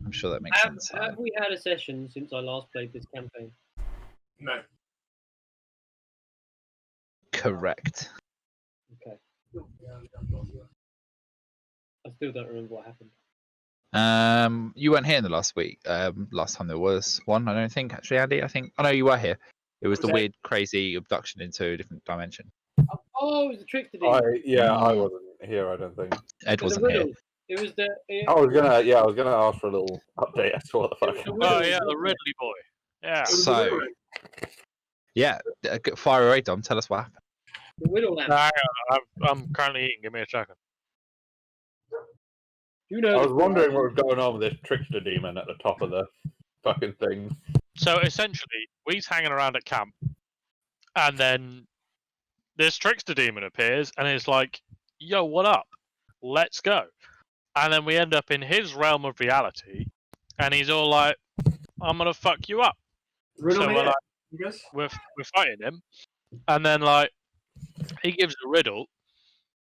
I'm sure that makes sense. Have we had a session since I last played this campaign? No. Correct. Okay. I still don't remember what happened. You weren't here in the last week. Last time there was one, I don't think, actually, Andy. I think. Oh no, you were here. It was the weird, crazy abduction into a different dimension. Oh, it was the trickster I demon. wasn't here. I don't think. Ed wasn't here. It was the. I was gonna ask for a little update as to what the fuck. Oh yeah, the Ridley boy. Yeah. So, yeah, fire away, Dom. Tell us what happened. The Widow Lamp. Hang on, I'm currently eating. Give me a second. You know. I was wondering what was going on with this trickster demon at the top of the fucking thing. So essentially, we's hanging around at camp, and then this trickster demon appears, and it's like, "Yo, what up? Let's go." And then we end up in his realm of reality, and he's all like, "I'm gonna fuck you up." So we're fighting him, and then like he gives a riddle,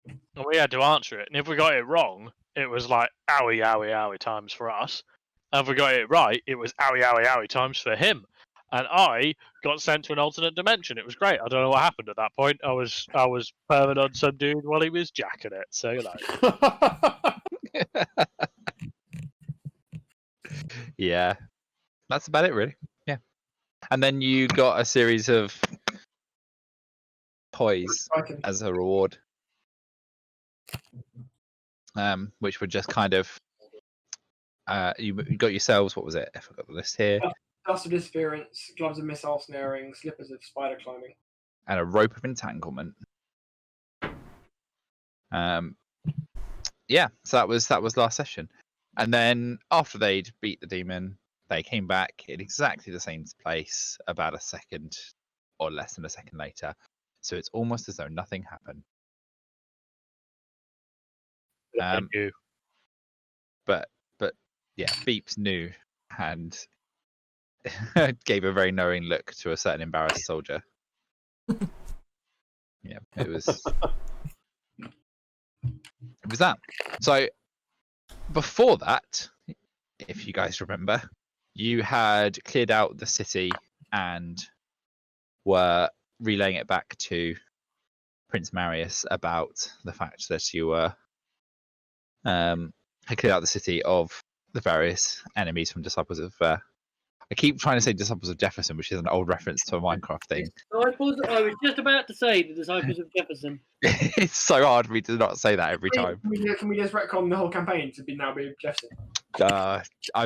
and we had to answer it. And if we got it wrong, it was like owie, owie, owie times for us. And if we got it right, it was owie, owie, owie times for him. And I got sent to an alternate dimension. It was great. I don't know what happened at that point. I was permanent on some dude while he was jacking it. So Yeah, that's about it, really. Yeah, and then you got a series of toys as a reward, which were just kind of you got yourselves. What was it? I forgot the list here. Dust of Disappearance, Gloves of Missile Snaring, Slippers of Spider Climbing, And a rope of entanglement. Yeah, so that was last session. And then after they'd beat the demon, they came back in exactly the same place about a second or less than a second later. So it's almost as though nothing happened. Thank you. But yeah, Beeps knew and gave a very knowing look to a certain embarrassed soldier. Yeah, it was that. So before that, if you guys remember, you had cleared out the city and were relaying it back to Prince Marius about the fact that you were had cleared out the city of the various enemies from Disciples of I keep trying to say Disciples of Jefferson, which is an old reference to a Minecraft thing. I was just about to say the Disciples of Jefferson. It's so hard for me to not say that every time. Can we just retcon the whole campaign to now be Jefferson? I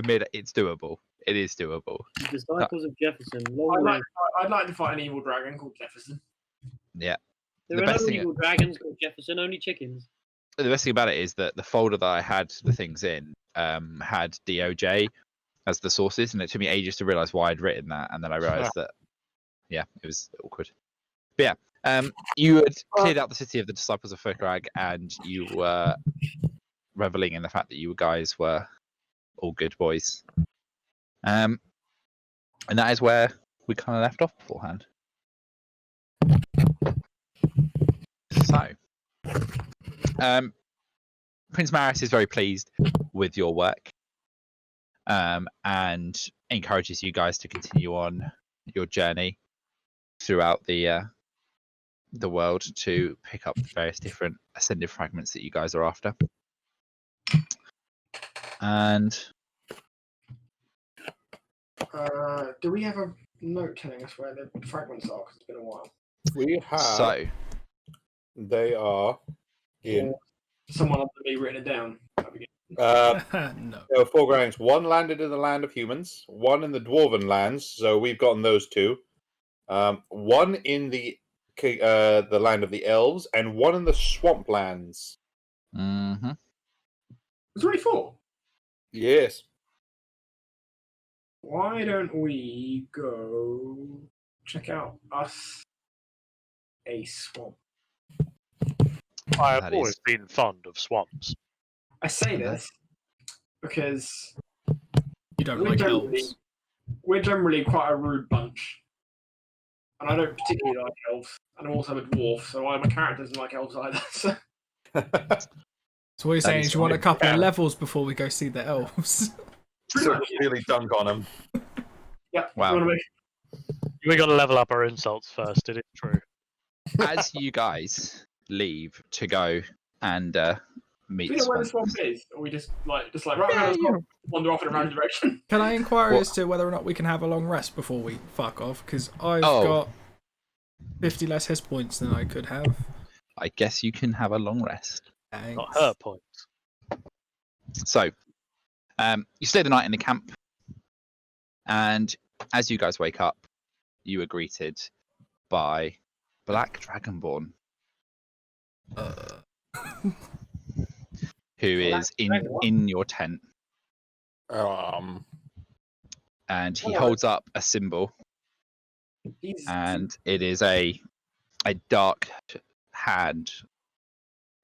made it. It's doable. It is doable. The Disciples of Jefferson. I'd like to fight an evil dragon called Jefferson. Yeah. There are no evil dragons called Jefferson, only chickens. The best thing about it is that the folder that I had the things in had DOJ as the sources, and it took me ages to realize why I'd written that, and then I realized that it was awkward. But yeah, you had cleared out the city of the Disciples of Fokrag, and you were reveling in the fact that you guys were all good boys. And that is where we kind of left off beforehand. So, Prince Marius is very pleased with your work, and encourages you guys to continue on your journey throughout the world to pick up the various different ascended fragments that you guys are after. And do we have a note telling us where the fragments are? Because it's been a while. We have. so They are in. Someone other than me written it down. No. There were 4 grounds. 1 landed in the land of humans, 1 in the dwarven lands, so we've gotten those 2. 1 in the land of the elves, and 1 in the swamp lands. Mm-hmm. There's only 4. Yes. Why don't we go check out us a swamp? I have That always is- been fond of swamps. I say this because You don't we're like generally, elves. we're generally quite a rude bunch. And I don't particularly like elves. And I'm also a dwarf, so my character doesn't like elves either. So. So what you're saying is is you want a fine. couple Yeah. of levels before we go see the elves. So really dunk on him. Yeah. Wow. Run away. We got to level up our insults first. It is true. As you guys leave to go and meet Do you know where the Swamp, swamp is? Or we just right, we're Yeah, gonna yeah. wander off in a random direction. Can I inquire What? as to whether or not we can have a long rest before we fuck off? Because I've Oh. got 50 less hit points than I could have. I guess you can have a long rest. Thanks. Not her points. So, you stay the night in the camp, and as you guys wake up, you are greeted by Black Dragonborn, who is in your tent, and he holds up a symbol, He's and it is a dark hand,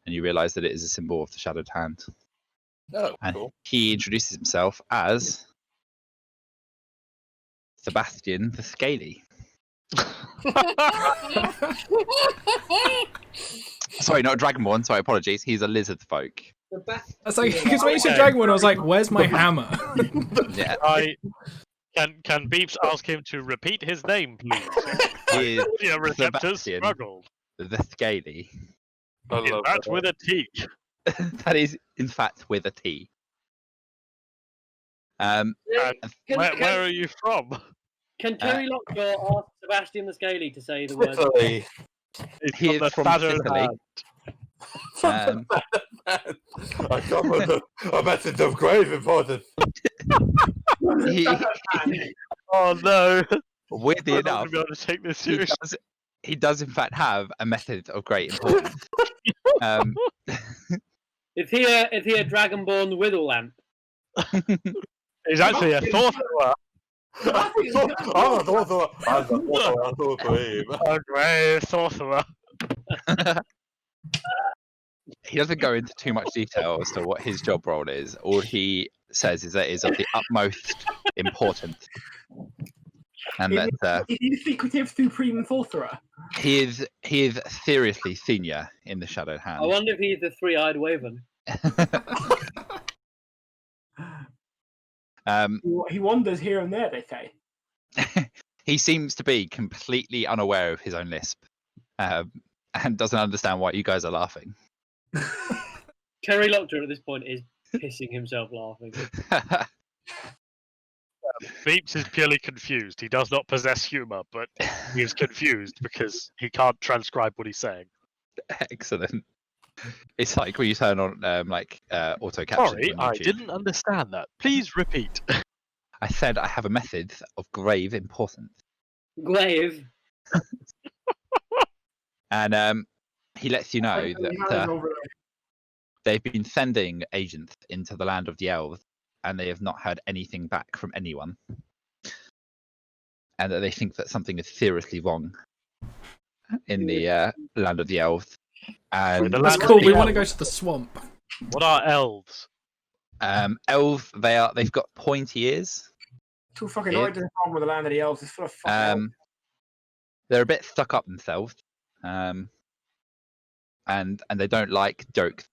and you realise that it is a symbol of the Shadowed Hand. Oh, And cool. he introduces himself as Sebastian the Scaly. Sorry, not a Dragonborn. Sorry, apologies. He's a lizard folk. That's like, because when you said Dragon One, I was like, where's my hammer? Yeah, Can Beeps ask him to repeat his name, please? he is Audio receptors Sebastian. struggled. the Scaly. I Is love that that. with a T? That is, in fact, with a T. And where are you from? Can Terry Lockjaw ask Sebastian the Scaly to say the word? Italy. It's He is from Shadowed Sicily. Hand. I come with a message of grave importance. He, Oh no! weirdly I'm not enough, gonna be able to take this he seriously. does in fact have a method of great importance. Is he a Dragonborn Whittle Lamp? He's actually a sorcerer. I'm a sorcerer. A grey sorcerer. He doesn't go into too much detail as to what his job role is. All he says is that it is of the utmost importance, and that is he the secretive supreme sorcerer? he is seriously senior in the Shadowed Hand. I wonder if he's the three-eyed Wyvern. He wanders here and there, they say. He seems to be completely unaware of his own lisp, and doesn't understand why you guys are laughing. Terry Lockjaw at this point is pissing himself laughing. Beeps is purely confused. He does not possess humour, but he is confused because he can't transcribe what he's saying. Excellent. It's like when you turn on auto captions. Sorry, on I YouTube. didn't understand that. Please repeat. I said I have a method of grave importance, Glaive. and he lets you know that they've been sending agents into the land of the Elves, and they have not heard anything back from anyone, and that they think that something is seriously wrong in the land of the Elves. And The That's land cool. of We the want to go elves. to the swamp. What are elves? Elves, they've got pointy ears. Too fucking Yeah. right to the problem with the land of the elves. It's full of fucking They're a bit stuck up themselves, and they don't like jokes.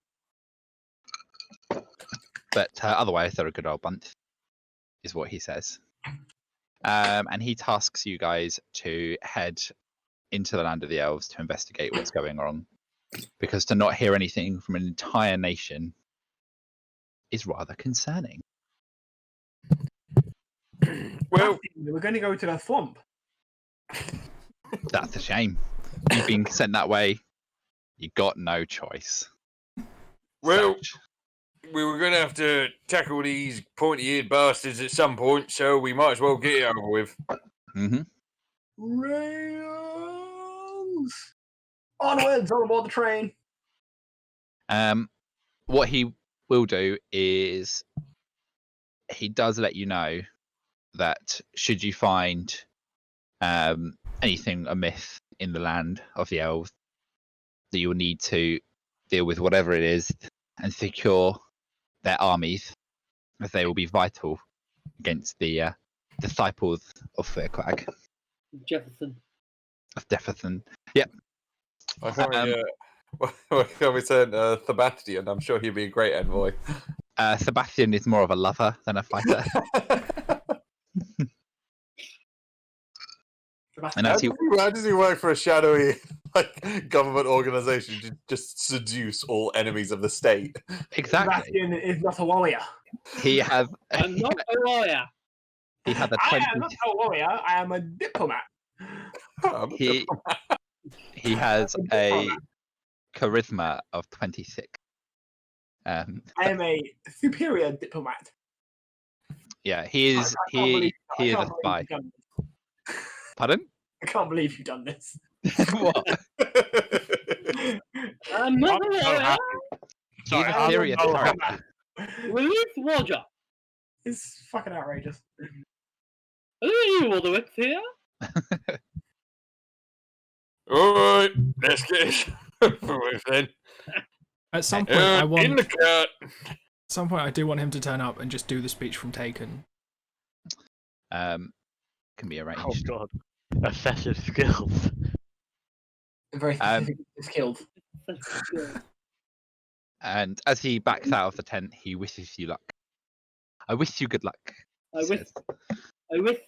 But otherwise, they're a good old bunch, is what he says. And he tasks you guys to head into the land of the elves to investigate what's going on, because to not hear anything from an entire nation is rather concerning. Well, we're going to go to the swamp. That's a shame. You've been sent that way. You got no choice. well, Such. we were going to have to tackle these pointy-eared bastards at some point, so we might as well get it over with. Mhm. Rails! Onwards, on board the train. What he will do is he does let you know that should you find anything amiss in the land of the elves, that you'll need to deal with whatever it is and secure their armies, as they will be vital against the disciples of Fairquag, Jefferson. of Jefferson. Yep. I can't we send Sebastian. I'm sure he'd be a great envoy. Sebastian is more of a lover than a fighter. And How as he, does he work for a shadowy government organization to just seduce all enemies of the state? exactly, Sebastian is not a warrior. he has I'm not a liar. he had a I 20. am not a warrior. I am a diplomat. He has a charisma of 26. I am a superior diplomat. Yeah, he is a spy. Pardon? I can't believe you've done this. What? I'm not a I'm so liar. happy. He's Sorry, a I'm serious so character. happy. Release Roger. It's fucking outrageous. Are you all the way here? All right, let's get it then. At some point, I want. In the cut. At some point, I do want him to turn up and just do the speech from Taken. Can be Oh arranged. god. Assassin skills. Very specific skilled. And as he backs out of the tent, he wishes you luck. I wish you good luck. I he wish. says. I wish.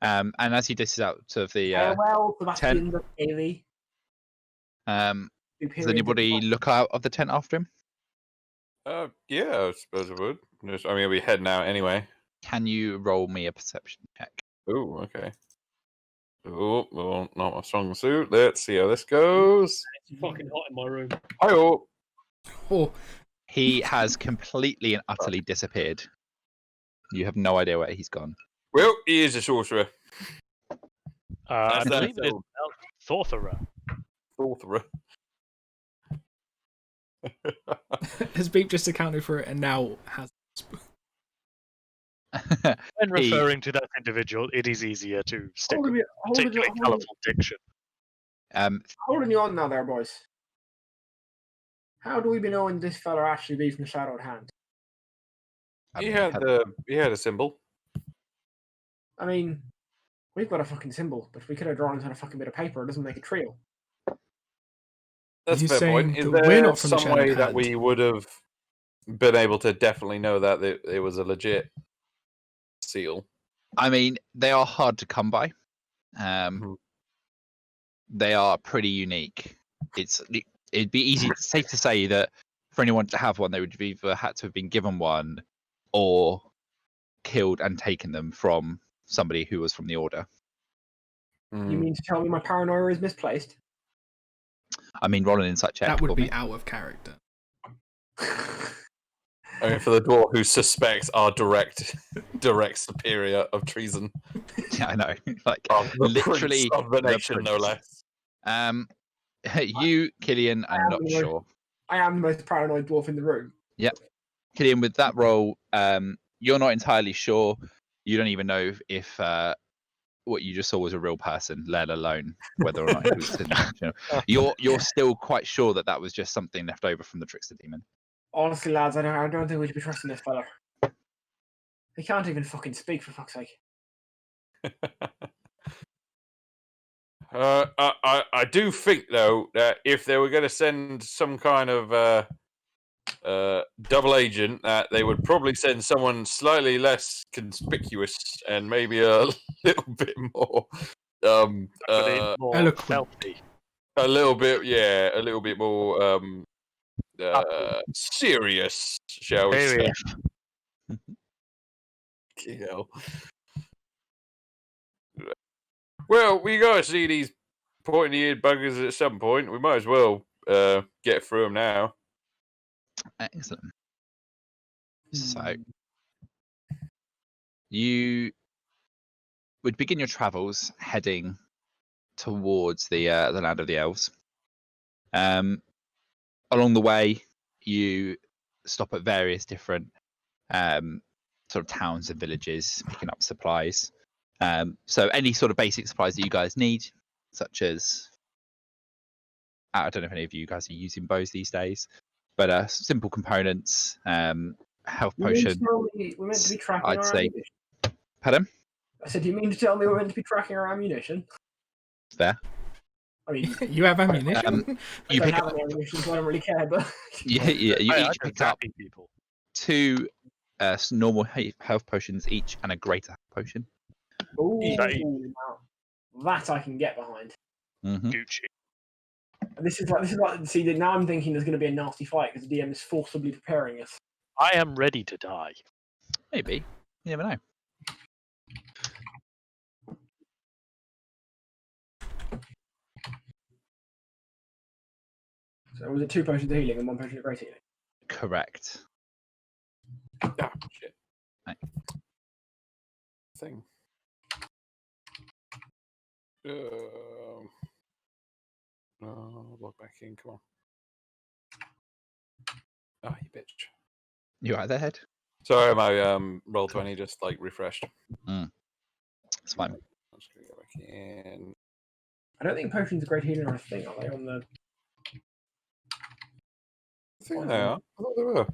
And as he dishes out of the Farewell, Sebastian the Daily. does Superior anybody diplomat. look out of the tent after him? Yeah, I suppose it would. I mean, we're heading out anyway. Can you roll me a perception check? Oh, okay. Oh, well, not my strong suit. Let's see how this goes. It's fucking hot in my room. Hi-oh. Oh, He has completely and utterly disappeared. You have no idea where he's gone. Well, he is a sorcerer. I That's believe it is so- sorcerer. Sorcerer. has Beep just accounted for it and now has. When He- referring to that individual, it is easier to stick with Holding particularly colourful diction. you on now there, boys. How do we be knowing this fella actually be from Shadowed Hand? He had a symbol. I mean, we've got a fucking symbol, but we could have drawn it on a fucking bit of paper. It doesn't make a trio. That's you a fair point. saying Is that we're there not from the some way Shadowed that Hand? we would have been able to definitely know that it was a legit seal? I mean, they are hard to come by. They are pretty unique. It'd be safe to say that for anyone to have one, they would have either had to have been given one or killed and taken them from somebody who was from the Order. You mean to tell me my paranoia is misplaced? I mean, rolling in such That would be out of character. I mean, for the dwarf who suspects our direct superior of treason. Yeah, I know. Like Of the literally prince of the the nation, no prince. less. You, Killian, I'm not the sure. I am the most paranoid dwarf in the room. Killian, with that roll, you're not entirely sure. You don't even know if what you just saw was a real person, let alone whether or not it was intentional. You're still quite sure that was just something left over from the trickster demon. Honestly, lads, I don't think we should be trusting this fella. He can't even fucking speak, for fuck's sake. I do think though that if they were going to send some kind of double agent, that they would probably send someone slightly less conspicuous and maybe a little bit more, More Eloquent. stealthy. a little bit more serious, shall we say? Serious. You know. Well, we gotta see these pointy-eared buggers at some point. We might as well get through them now. Excellent. So you would begin your travels heading towards the land of the elves. Along the way, you stop at various different sort of towns and villages, picking up supplies. So any sort of basic supplies that you guys need, such as I don't know if any of you guys are using bows these days, but simple components, health potion. We're meant to be tracking I'd our say- ammunition. Pardon? I said, you mean to tell me we're meant to be tracking our ammunition? Fair. I mean, You have ammunition? I You don't pick have up. any ammunition, so I don't really care, but... You I each just picked up zapping people. 2 normal health potions each and a greater health potion. Ooh, Right. now that I can get behind. Mm-hmm. Gucci. And this is like. See, now I'm thinking there's going to be a nasty fight because the DM is forcibly preparing us. I am ready to die. Maybe. You never know. So was it 2 potions of healing and 1 potion of great healing? Correct. Ah, shit. Right. Thing. Log back in. Come on. Oh, you bitch. You right there, Head? Sorry, my roll 20 just like refreshed. It's fine. I'm just gonna go back in. I don't think potions of great healing are a thing, are they? On the I think they are. I thought they were.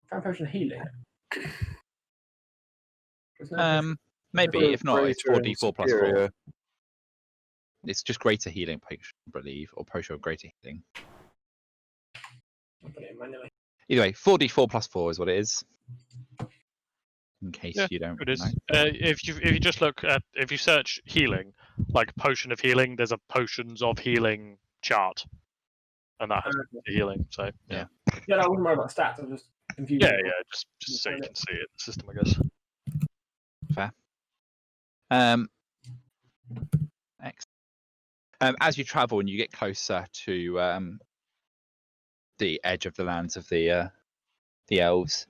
found potion of healing. There's no potion- Maybe. If not, it's Greater and 4d4 plus 4. superior. It's just greater healing potion, I believe, or potion of greater healing. I'll put it in manually. Either way, 4d4 plus 4 is what it is. In case Yeah, you don't It is. know. If you just look at, if you search healing, like potion of healing, there's a potions of healing chart, and that has the healing. So yeah, Yeah, no, I wasn't worried about stats. I was just confused. yeah, just so you can see it in the system, I guess. Fair. Excellent. As you travel and you get closer to the edge of the lands of the elves,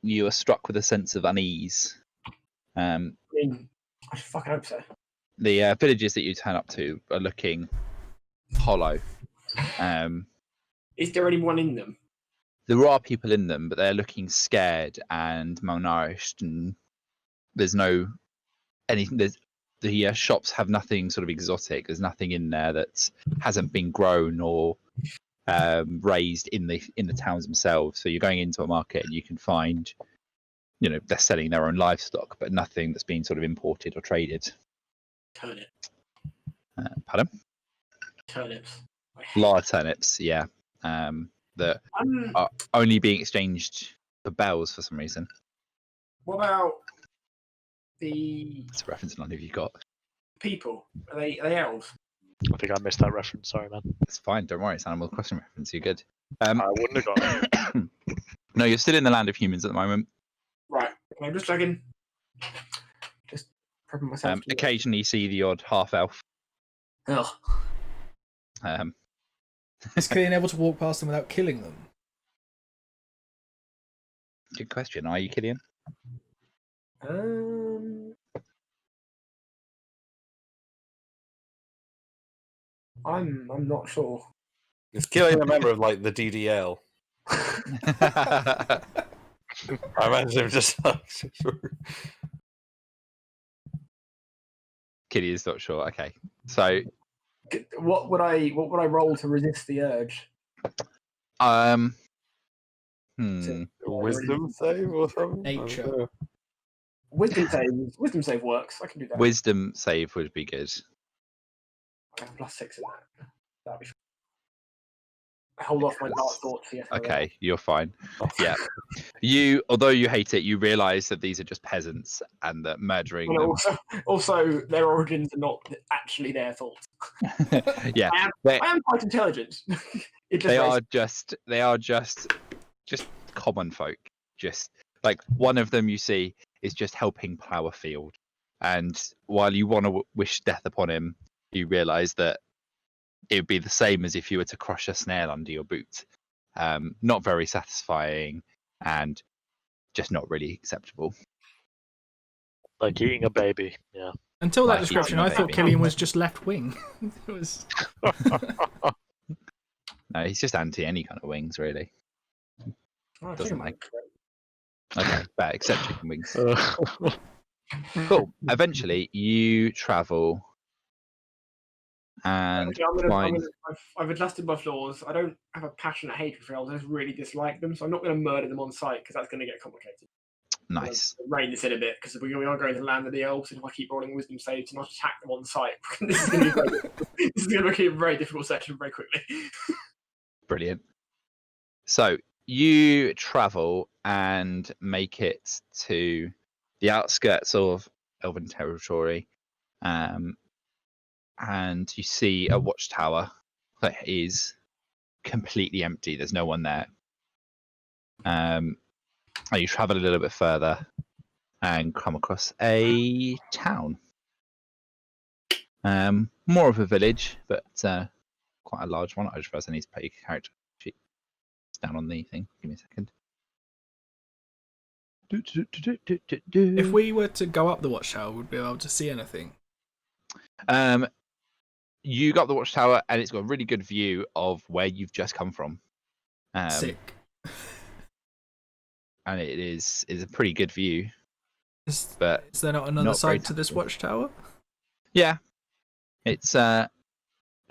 you are struck with a sense of unease. I mean, I fucking hope so. The villages that you turn up to are looking hollow. Is there anyone in them? There are people in them, but they're looking scared and malnourished, and there's no anything. The shops have nothing sort of exotic. There's nothing in there that hasn't been grown or raised in the towns themselves. So you're going into a market and you can find, they're selling their own livestock, but nothing that's been sort of imported or traded. Turnip. Pardon? Turnips. A lot of turnips, yeah. That are only being exchanged for bells for some reason. What about the It's a reference none of you got. people? Are they elves? I think I missed that reference. Sorry, man. It's fine, don't worry. It's Animal Crossing reference. You're good. I wouldn't have got it. No, you're still in the land of humans at the moment. Right. I'm just checking. Just prepping myself. Occasionally, you see the odd half elf. Ugh. Is Killian able to walk past them without killing them? Good question. Are you, Killian? I'm not sure. Is killing a member of like the DDL? I imagine him just like. Killian's not sure. Okay, so What would I roll to resist the urge? Wisdom save or something? Nature. Wisdom save works. I can do that. Wisdom save would be good. I have +6 in that. That'd be fine. I hold off my dark thoughts. Yes. Okay, you're fine. Yeah, although you hate it, you realise that these are just peasants and that murdering Well, them. also, their origins are not actually their thoughts. Yeah, I am quite intelligent. they are just common folk. Just like one of them you see is just helping plough a field, and while you want to wish death upon him, you realise that it would be the same as if you were to crush a snail under your boot. Not very satisfying and just not really acceptable. Like eating a baby. Yeah. Until that Like description, eating I a thought baby. Killian was just left wing. It was. No, he's just anti any kind of wings, really. Oh, Doesn't chicken like. wings. Okay, but except chicken wings. Cool. Eventually, you travel and find. I've adjusted my flaws. I don't have a passionate hatred for elves. I just really dislike them, so I'm not going to murder them on sight because that's going to get complicated. Nice. Rein this in a bit because we are going to the land of the elves, and if I keep rolling wisdom saves and not attack them on sight, this is going to be a very difficult section very quickly. Brilliant. So you travel and make it to the outskirts of Elven territory, and you see a watchtower that is completely empty. There's no one there. And you travel a little bit further and come across a town. More of a village, but quite a large one. I just realized I need to put your character sheet down on the thing. Give me a second. If we were to go up the watchtower, would we be able to see anything? You got the watchtower, and it's got a really good view of where you've just come from. Sick. And it is a pretty good view. Is But there not another not very side to this tactful. watchtower? Yeah, it's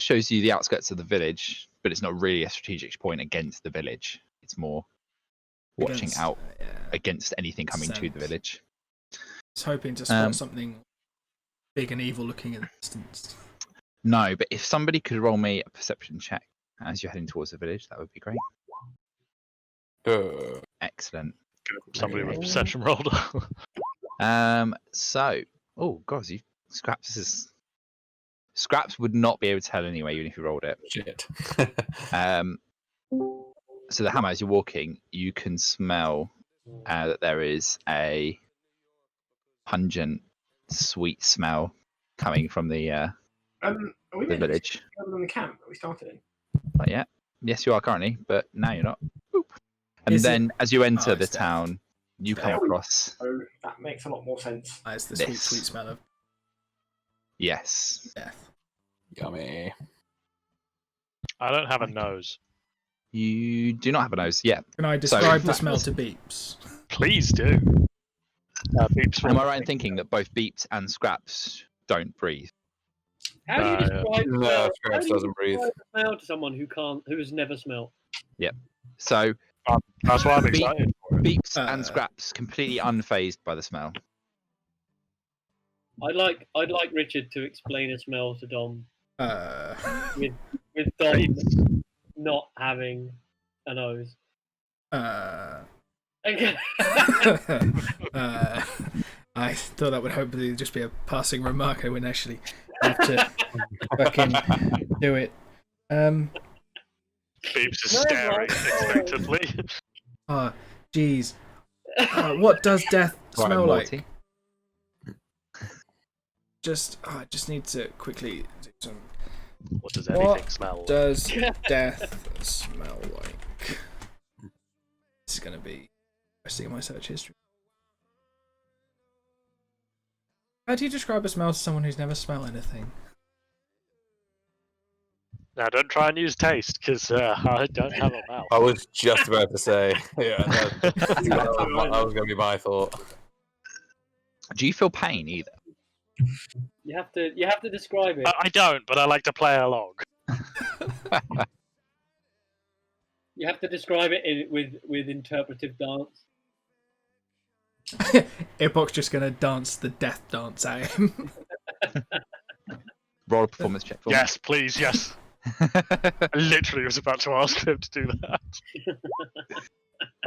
shows you the outskirts of the village, but it's not really a strategic point against the village. It's more watching Against- out yeah. against anything coming to the Sense. village. I was hoping to spot Um, something big and evil looking in the distance. No, but if somebody could roll me a perception check as you're heading towards the village, that would be great. Excellent. Somebody with Okay. perception rolled. So, oh god, Scraps would not be able to tell anyway, even if you rolled it. Shit. So the hammer, as you're walking, you can smell that there is a pungent, sweet smell coming from the Are we meant to be village. in the camp that we started in? But yeah, yes, you are currently, but now you're not. Boop. And Is it- then, as you enter Oh, the it's death. town, you come Death. across So that makes a lot more sense. It's the sweet, this. sweet smell of yes, death. Yummy. I don't have a nose. you do not have a nose yet. Can I So, describe the that smell was- to Beeps? Please do. Beeps Am I right in thinking that both Beeps and Scraps don't breathe? How do you Yeah. describe No, smell? Scraps How do you doesn't breathe. describe a smell to someone who has never smelled? So That's why I'm Beep- excited for it. Beeps Uh. and Scraps completely unfazed by the smell. I'd like Richard to explain a smell to Dom, with Dom not having a nose. Okay. I thought that would hopefully just be a passing remark. I wouldn't actually have to fucking do it. Beeps is No, staring no. expectantly. Oh, jeez. What does death Right, smell like? Morty. I just need to quickly do some. What does What anything smell like? Does death smell like? This is going to be interesting in my search history. How do you describe a smell to someone who's never smelled anything? Now, don't try and use taste, because I don't have a mouth. I was just about to say. Yeah, that was going to be my thought. Do you feel pain either? You have to describe it. I don't, but I like to play along. You have to describe it with interpretive dance. Epoch's just going to dance the death dance at him. Roll a performance check for me. Yes, please, yes. I literally was about to ask him to do that.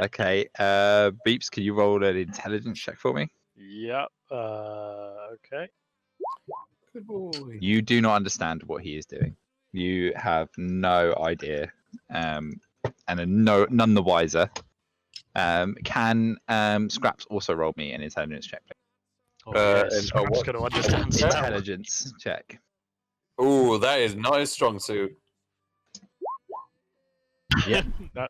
Okay, Beeps, can you roll an intelligence check for me? Yep. Okay. Good boy. You do not understand what he is doing. You have no idea, and are none the wiser. Can Scraps also roll me an intelligence check, please? Oh, and- yes. oh, I'm what- just going to understand smell. Intelligence check. Ooh, that is not his strong suit. No,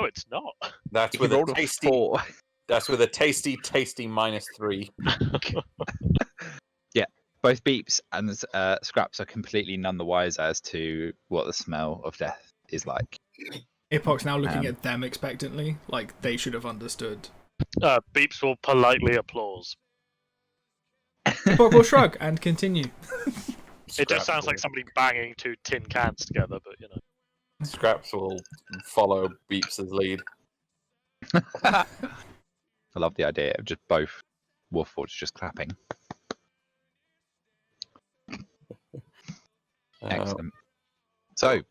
it's not. That's If you with a rolled a tasty. 4, That's with a tasty -3. both Beeps and Scraps are completely none the wiser as to what the smell of death is like. Epoch's now looking at them expectantly, like they should have understood. Beeps will politely applause. Epoch will shrug and continue. It just sounds like somebody banging two tin cans together, but you know. Scraps will follow Beeps' lead. I love the idea of just both Wolffords just clapping. Excellent. So,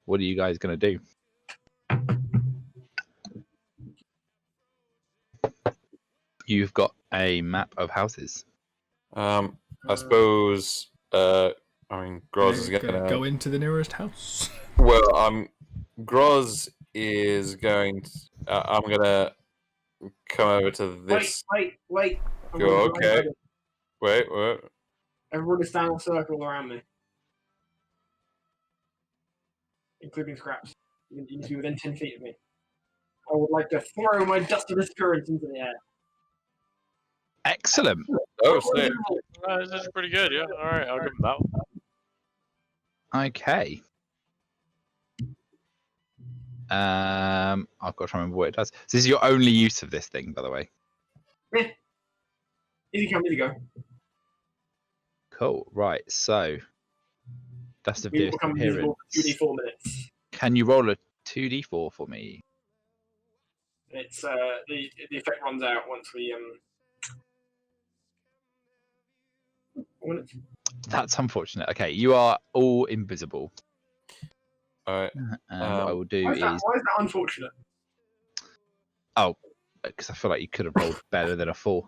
what are you guys going to do? You've got a map of houses. I suppose. I mean, Groz is gonna go into the nearest house. Well, Groz is going. I'm gonna come over to this. Wait. Go. Okay. Wait. Everybody stand in a circle around me, including Scraps. You need to be within 10 feet of me. I would like to throw my dustiness current into the air. Excellent. Oh, snap. This is pretty good, yeah. All right, I'll give him that one. Okay. I've got to remember what it does. So this is your only use of this thing, by the way. Easy come, easy go. Cool. Right. So, dust of We will become invisible disappearance. for 2d4 minutes. Can you roll a 2d4 for me? It's the effect runs out once we when it's That's unfortunate. Okay, you are all invisible. All right. And what I will do why is, is that unfortunate? because I feel like you could have rolled better than a 4.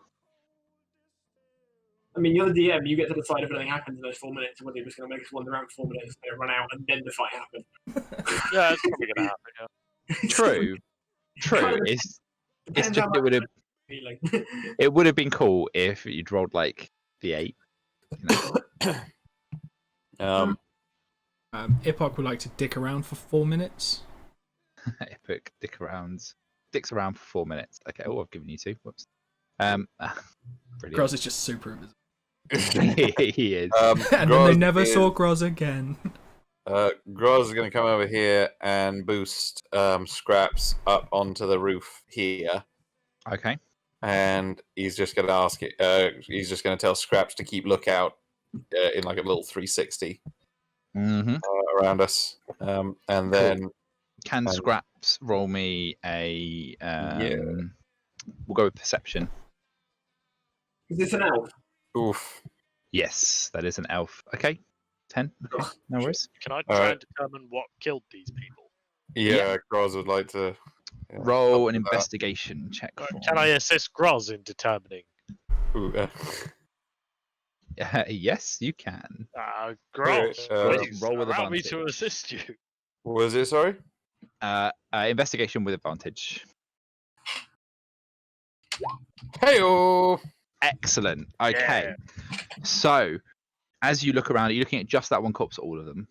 I mean, you're the DM. You get to decide if anything happens in those 4 minutes, or whether you're just going to make us wander around for 4 minutes, and run out, and then the fight happens. Yeah, it's probably gonna happen. Yeah. True. Kind of It's depends just how much it feeling. would have been cool if you'd rolled like the 8. You know? Ipok would like to dick around for 4 minutes. Epic dicks around for 4 minutes. Okay. Oh, I've given you 2. Whoops. Brilliant. Groz is just super invisible. He is. And then Groz they never is- saw Groz again. Groz is going to come over here and boost Scraps up onto the roof here, Okay. and he's just going to ask it. He's just going to tell Scraps to keep lookout in like a little 360 Mm-hmm. around us, and then Can Scraps roll me a? Yeah. We'll go with perception. Is this an elf? oof. Yes, that is an elf. Okay. 10. Okay. No worries. Can I All try right. and determine what killed these people? Yeah, Groz would like to Roll help an with that. investigation check. Can I assist Groz in determining? Ooh, Yes, you can. Groz, Alright, please roll with allow me to advantage. assist you. what was it? Sorry. Investigation with advantage. Heyo. Excellent. Okay. So, as you look around, are you looking at just that one corpse or all of them?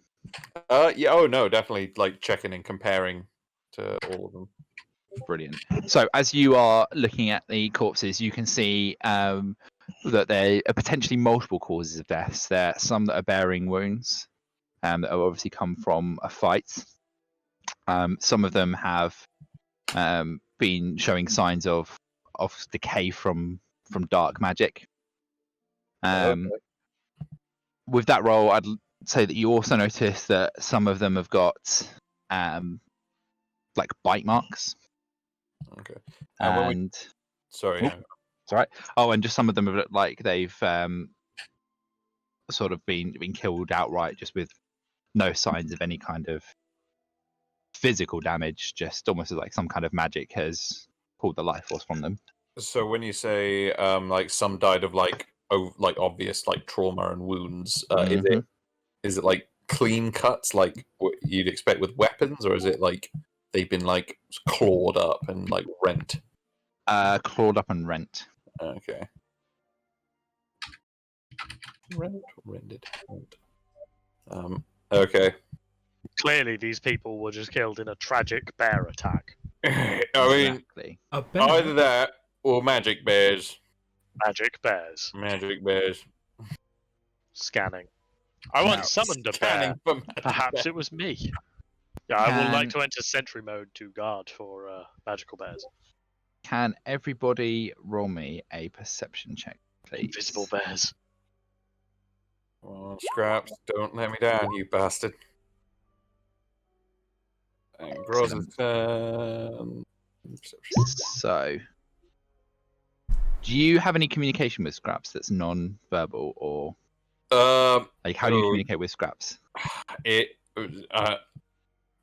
Yeah. Oh no, definitely like checking and comparing to all of them. Brilliant. So, as you are looking at the corpses, you can see that there are potentially multiple causes of deaths. There are some that are bearing wounds that have obviously come from a fight. Some of them have been showing signs of decay from dark magic. Okay. With that roll, I'd say that you also notice that some of them have got like bite marks. Okay. And when we- And Sorry. Oop. it's all right. Oh, and just some of them have looked like they've sort of been killed outright, just with no signs of any kind of physical damage. Just almost as like some kind of magic has pulled the life force from them. So when you say like some died of like obvious like trauma and wounds, is it like clean cuts like what you'd expect with weapons, or is it like they've been like clawed up and like rent? Clawed up and rent. Okay. Rendered. Okay. Clearly, these people were just killed in a tragic bear attack. I mean, Exactly. A bear? either that or magic bears. Magic bears. Magic bears. Scanning. I Now, once summoned a bear. Scanning for magic Perhaps bears. it was me. Yeah, I would like Can- to enter sentry mode to guard for magical bears. Can everybody roll me a perception check, please? Invisible bears. Oh, Scraps, don't let me down, you bastard. And Groz's turn. Perception. So, do you have any communication with Scraps that's non-verbal, or like how do you so- communicate with Scraps?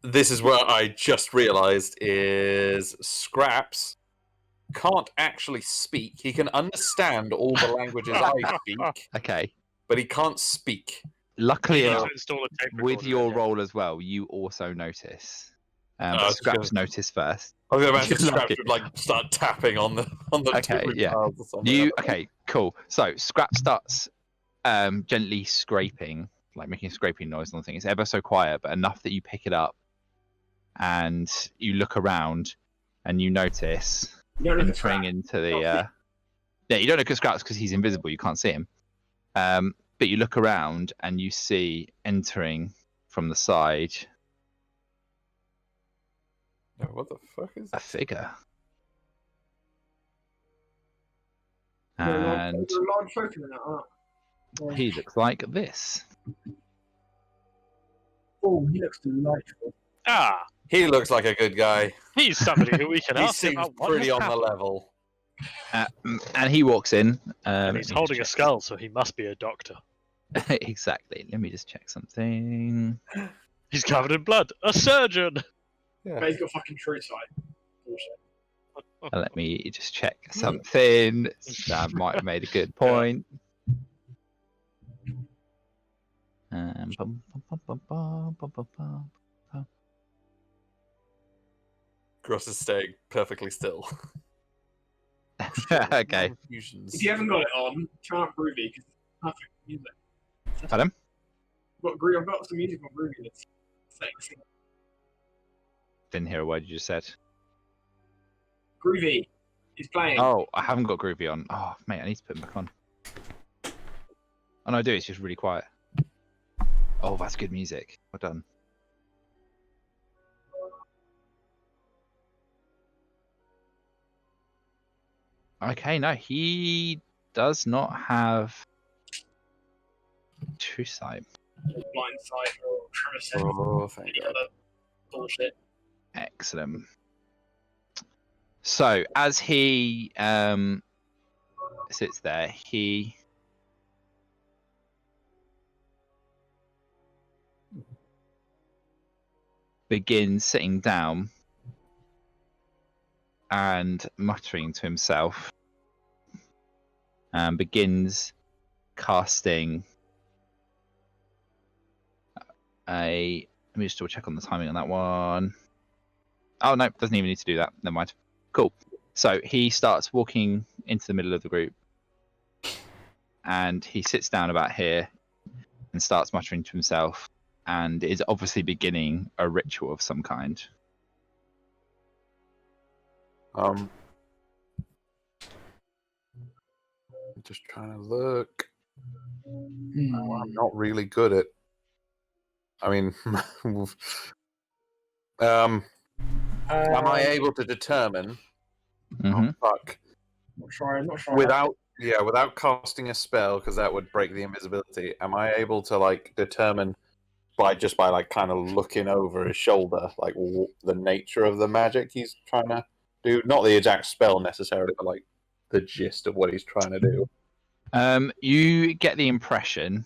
This is what I just realized is Scraps can't actually speak. He can understand all the languages I speak, Okay. but he can't speak. Luckily, You need to install a tape with recorder your in, yeah. roll as well, you also notice. Oh, But it's Scraps good. notice first. I was going to imagine You're Scraps lucky. would like start tapping on the Okay, two yeah. tiles or something. You okay? Cool. So Scrap starts gently scraping, like making a scraping noise on the thing. It's ever so quiet, but enough that you pick it up, and you look around, and you notice You don't look at entering Scrap. into the. Yeah, you don't look at Scraps because he's invisible. You can't see him. But you look around and you see entering from the side No, what the fuck is a that? figure. Is there a And large photo in that? Or- he looks like this. Oh, he looks delightful. Ah, He looks like a good guy. he's somebody who we can He ask him seems about what pretty has on the happened. level. And he walks in. And he's holding a skull, so he must be a doctor. Exactly. Let me just check something. He's covered in blood. A surgeon. But he's got fucking true sight. Bullshit. Let me just check something. Sam might have made a good point. Bum, bum, bum, bum, bum, bum, bum, bum. Gross is staying perfectly still. Okay. If you haven't got it on, turn up Groovy because it's perfect music. Pardon? I've got some music on Groovy that's sexy. Didn't hear a word you just said. Groovy is playing. Oh, I haven't got Groovy on. Oh, mate, I need to put him back on. Oh, no, I do. It's just really quiet. Oh, that's good music. Well done. Okay, no, he does not have true sight. Blind sight or Tremor Oh, thank any God. other bullshit. Excellent. So as he sits there, he begins sitting down and muttering to himself, and begins casting a. Let me just double check on the timing on that one. Oh no, doesn't even need to do that. Never mind. Cool. So he starts walking into the middle of the group, and he sits down about here and starts muttering to himself, and is obviously beginning a ritual of some kind. I'm just trying to look. Oh, I'm not really good at. I mean, am I able to determine? Mhm. Oh, fuck. Not sure. Without casting a spell, because that would break the invisibility. Am I able to like determine by like kind of looking over his shoulder, like the nature of the magic he's trying to do? Not the exact spell necessarily, but like the gist of what he's trying to do. You get the impression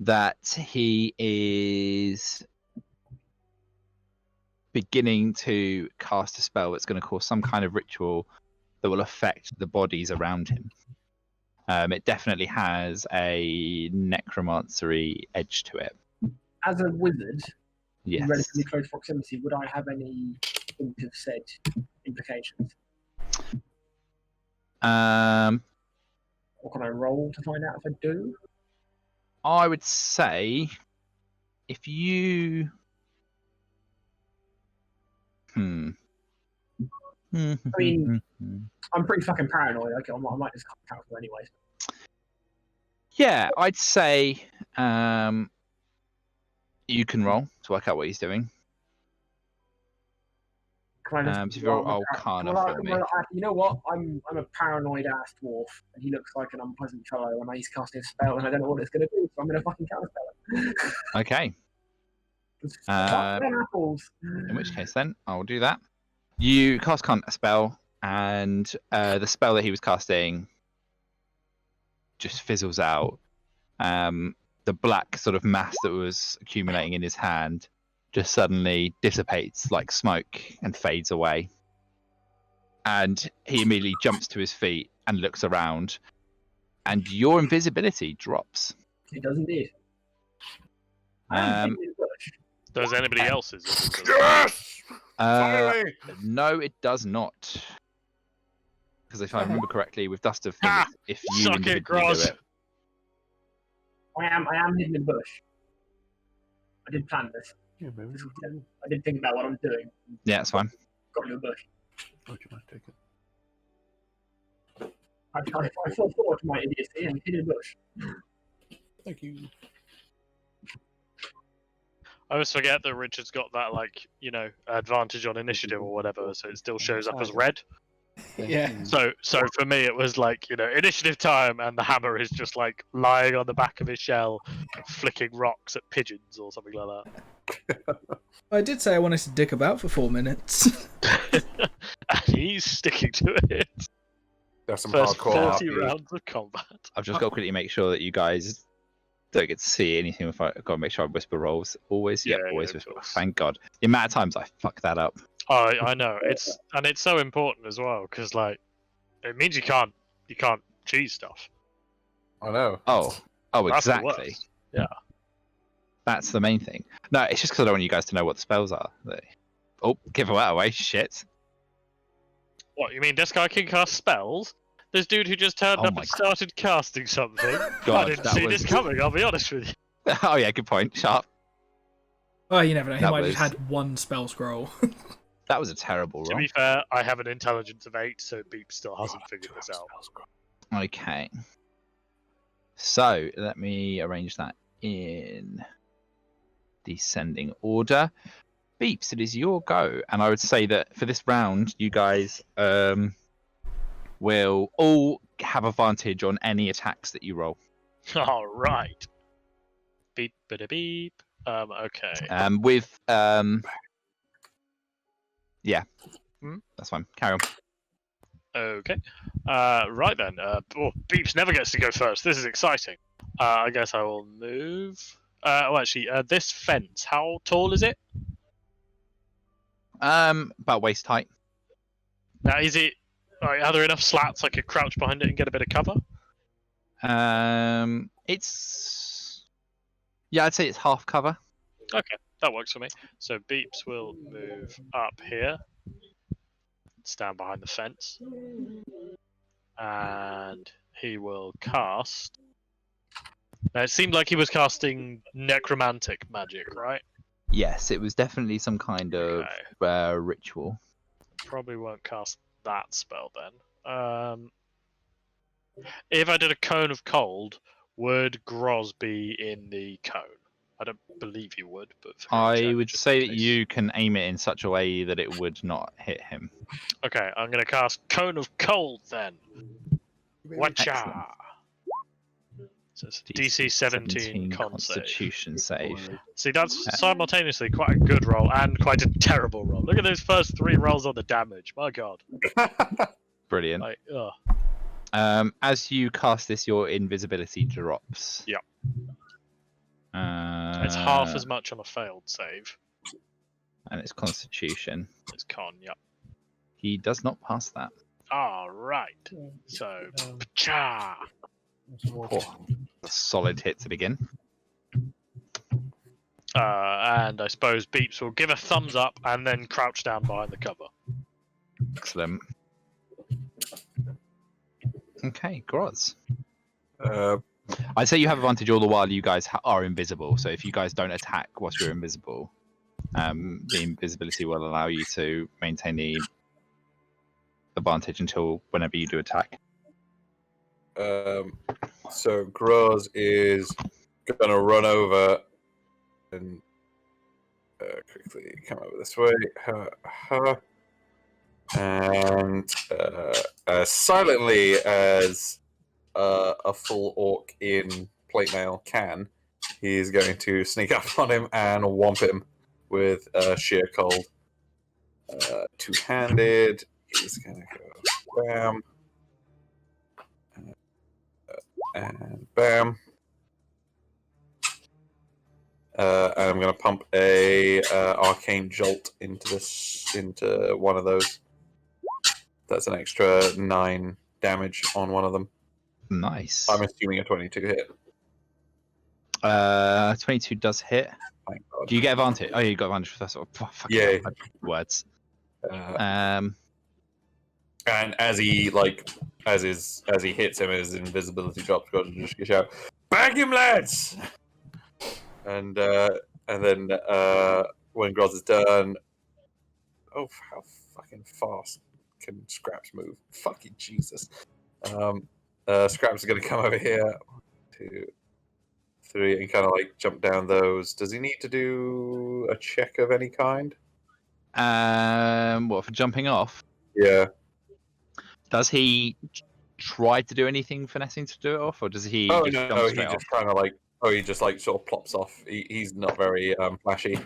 that he is beginning to cast a spell that's going to cause some kind of ritual that will affect the bodies around him. It definitely has a necromancery edge to it. As a wizard, in Yes. relatively close proximity, would I have any hint of said implications? Or can I roll to find out if I do? I would say if you. I mean, I'm pretty fucking paranoid. Okay, I might just cut powerful anyway. Yeah, I'd say you can roll to work out what he's doing. Can I just So if you roll Arcana for me. you know what? I'm a paranoid ass dwarf, and he looks like an unpleasant fellow, and he's casting a spell, and I don't know what it's going to do, so I'm going to fucking counterspell it. Okay. Apples. In which case, then I'll do that. You cast a spell, and the spell that he was casting just fizzles out. The black sort of mass that was accumulating in his hand just suddenly dissipates like smoke and fades away. and he immediately jumps to his feet and looks around, and your invisibility drops. It does indeed. Um, Does anybody else's? Yes! uh, Finally! no, it does not. Because if I remember correctly, with Dust of Ha! Things, if you Suck it, individually Groz. do it, I am hidden in the bush. I did plan this. I did think about what I was doing. yeah, it's fine. Got in the bush. Oh, do you want to take it? I fell forward to my idiocy and hid in the bush. Thank you. I always forget that Richard's got that, like, advantage on initiative or whatever, so it still shows up as red. Yeah. So for me, it was like, initiative time, and the hammer is just like lying on the back of his shell, flicking rocks at pigeons or something like that. I did say I wanted to dick about for 4 minutes. And he's sticking to it. There's some First hardcore 40 RP. rounds of combat. I've just got to quickly make sure that you guys don't get to see anything. If I've got to make sure I whisper rolls. Always, Yeah, always of whisper. course. Thank God. The amount of times I fuck that up. Oh, I know. It's so important as well, because like it means you can't cheese stuff. I know. Oh, That's the exactly. worst. Yeah. That's the main thing. No, it's just because I don't want you guys to know what the spells are. Oh, give that away. Shit. What, you mean this guy can cast spells? This dude who just turned Oh up my and started casting something. God, I didn't that see was- this coming, I'll be honest with you. Oh yeah, good point. Sharp. Oh, you never know. He That might have was- just had one spell scroll. That was a terrible To roll. be fair, I have an intelligence of 8, so Beep still hasn't figured this out. Okay. So let me arrange that in descending order. Beeps, it is your go, and I would say that for this round, you guys will all have advantage on any attacks that you roll. Alright. Beep, bada beep. Okay. With yeah, Hmm? that's fine. Carry on. Okay. Right then. Beeps never gets to go first. This is exciting. I guess I will move. This fence, how tall is it? About waist height. Now, is it... are there enough slats I could crouch behind it and get a bit of cover? It's yeah, I'd say it's half cover. Okay, that works for me. So Beeps will move up here. Stand behind the fence. And he will cast... Now, it seemed like he was casting necromantic magic, right? Yes, it was definitely some kind of Okay. ritual. Probably won't cast that spell then. If I did a cone of cold, would Groz be in the cone? I don't believe you would, but I would say that you can aim it in such a way that it would not hit him. Okay, I'm going to cast cone of cold then. Watcha! Excellent. So it's DC 17 con save. Constitution save. See, that's simultaneously quite a good roll and quite a terrible roll. Look at those first 3 rolls on the damage. My god. Brilliant. Like, ugh. As you cast this, your invisibility drops. Yep. Uh, It's half as much on a failed save. And it's Constitution. It's con, yep. He does not pass that. Alright. So, pacha! Oh, a solid hit to begin. And I suppose Beeps will give a thumbs up and then crouch down behind the cover. Excellent. Okay, Groz. I'd say you have advantage all the while you guys are invisible. So if you guys don't attack whilst you're invisible, the invisibility will allow you to maintain the advantage until whenever you do attack. So Groz is gonna run over and quickly come over this way, and silently as a full orc in plate mail can, he's going to sneak up on him and whomp him with sheer cold. Two-handed. He's gonna go bam. And bam. And I'm going to pump a arcane jolt into one of those That's an extra 9 damage on one of them. Nice. I'm assuming a 22 hit. 22 does hit. Thank God. Do you get advantage? Oh, you got advantage for that sort of Yeah. words. And as he hits him, his invisibility drops. God, just shout, "Bag him, lads!" And then when Groz is done, oh, how fucking fast can Scraps move? Fucking Jesus! Scraps is going to come over here. 1, 2, 3, and kind of like jump down those. Does he need to do a check of any kind? What, for jumping off? Yeah. Does he try to do anything finessing to do it off, or does he Oh just no, jump he straight off? just kind of like he just like sort of plops off. He's not very flashy.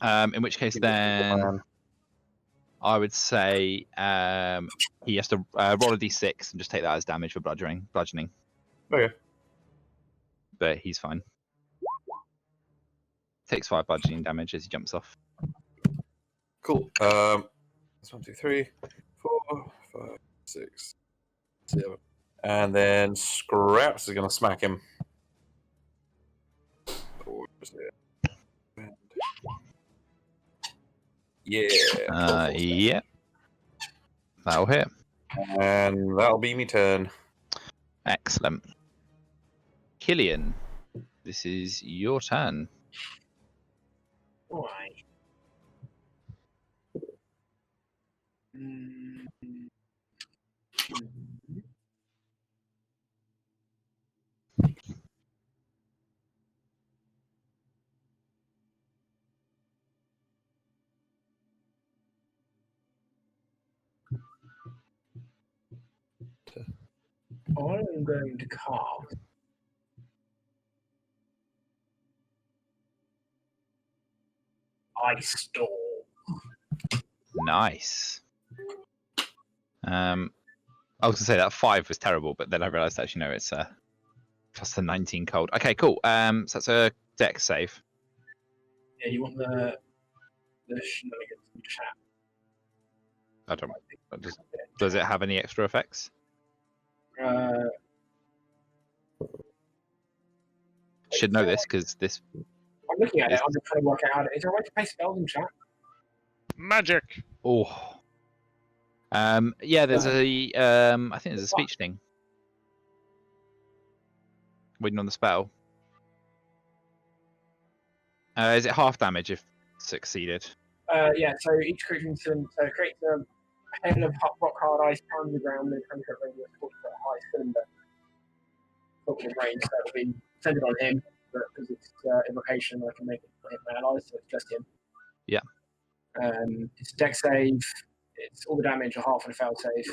In which case, then I would say he has to roll a d6 and just take that as damage for bludgeoning. Okay. But he's fine. Takes 5 bludgeoning damage as he jumps off. Cool. That's 1, 2, 3, 4, 5, 6, 7, and then Scraps is gonna smack him. Yeah. Yeah. That'll hit. And that'll be me turn. Excellent. Killian, this is your turn. Alright. I'm going to cast Ice Storm. Nice. I was gonna say that 5 was terrible, but then I realised actually no, it's plus the 19 cold. Okay, cool. So that's a dex save. Yeah, you want the shenanigans in chat. I don't. Does it have any extra effects? Should know this because this. I'm looking at it. I'm just trying to work out how to. Is there a way to play spells in chat? Magic. Oh. Yeah, there's a. I think there's a speech thing. Waiting on the spell. Is it half damage if succeeded? Yeah. So each creature creates a hail of rock hard ice pounding the ground with a 20-foot radius, 40-foot high cylinder. Talking in range, so it'll be centered on him, but because it's invocation, I can make it for him and allies, so it's just him. Yeah. It's a dex save. It's all the damage, a half and a failed save.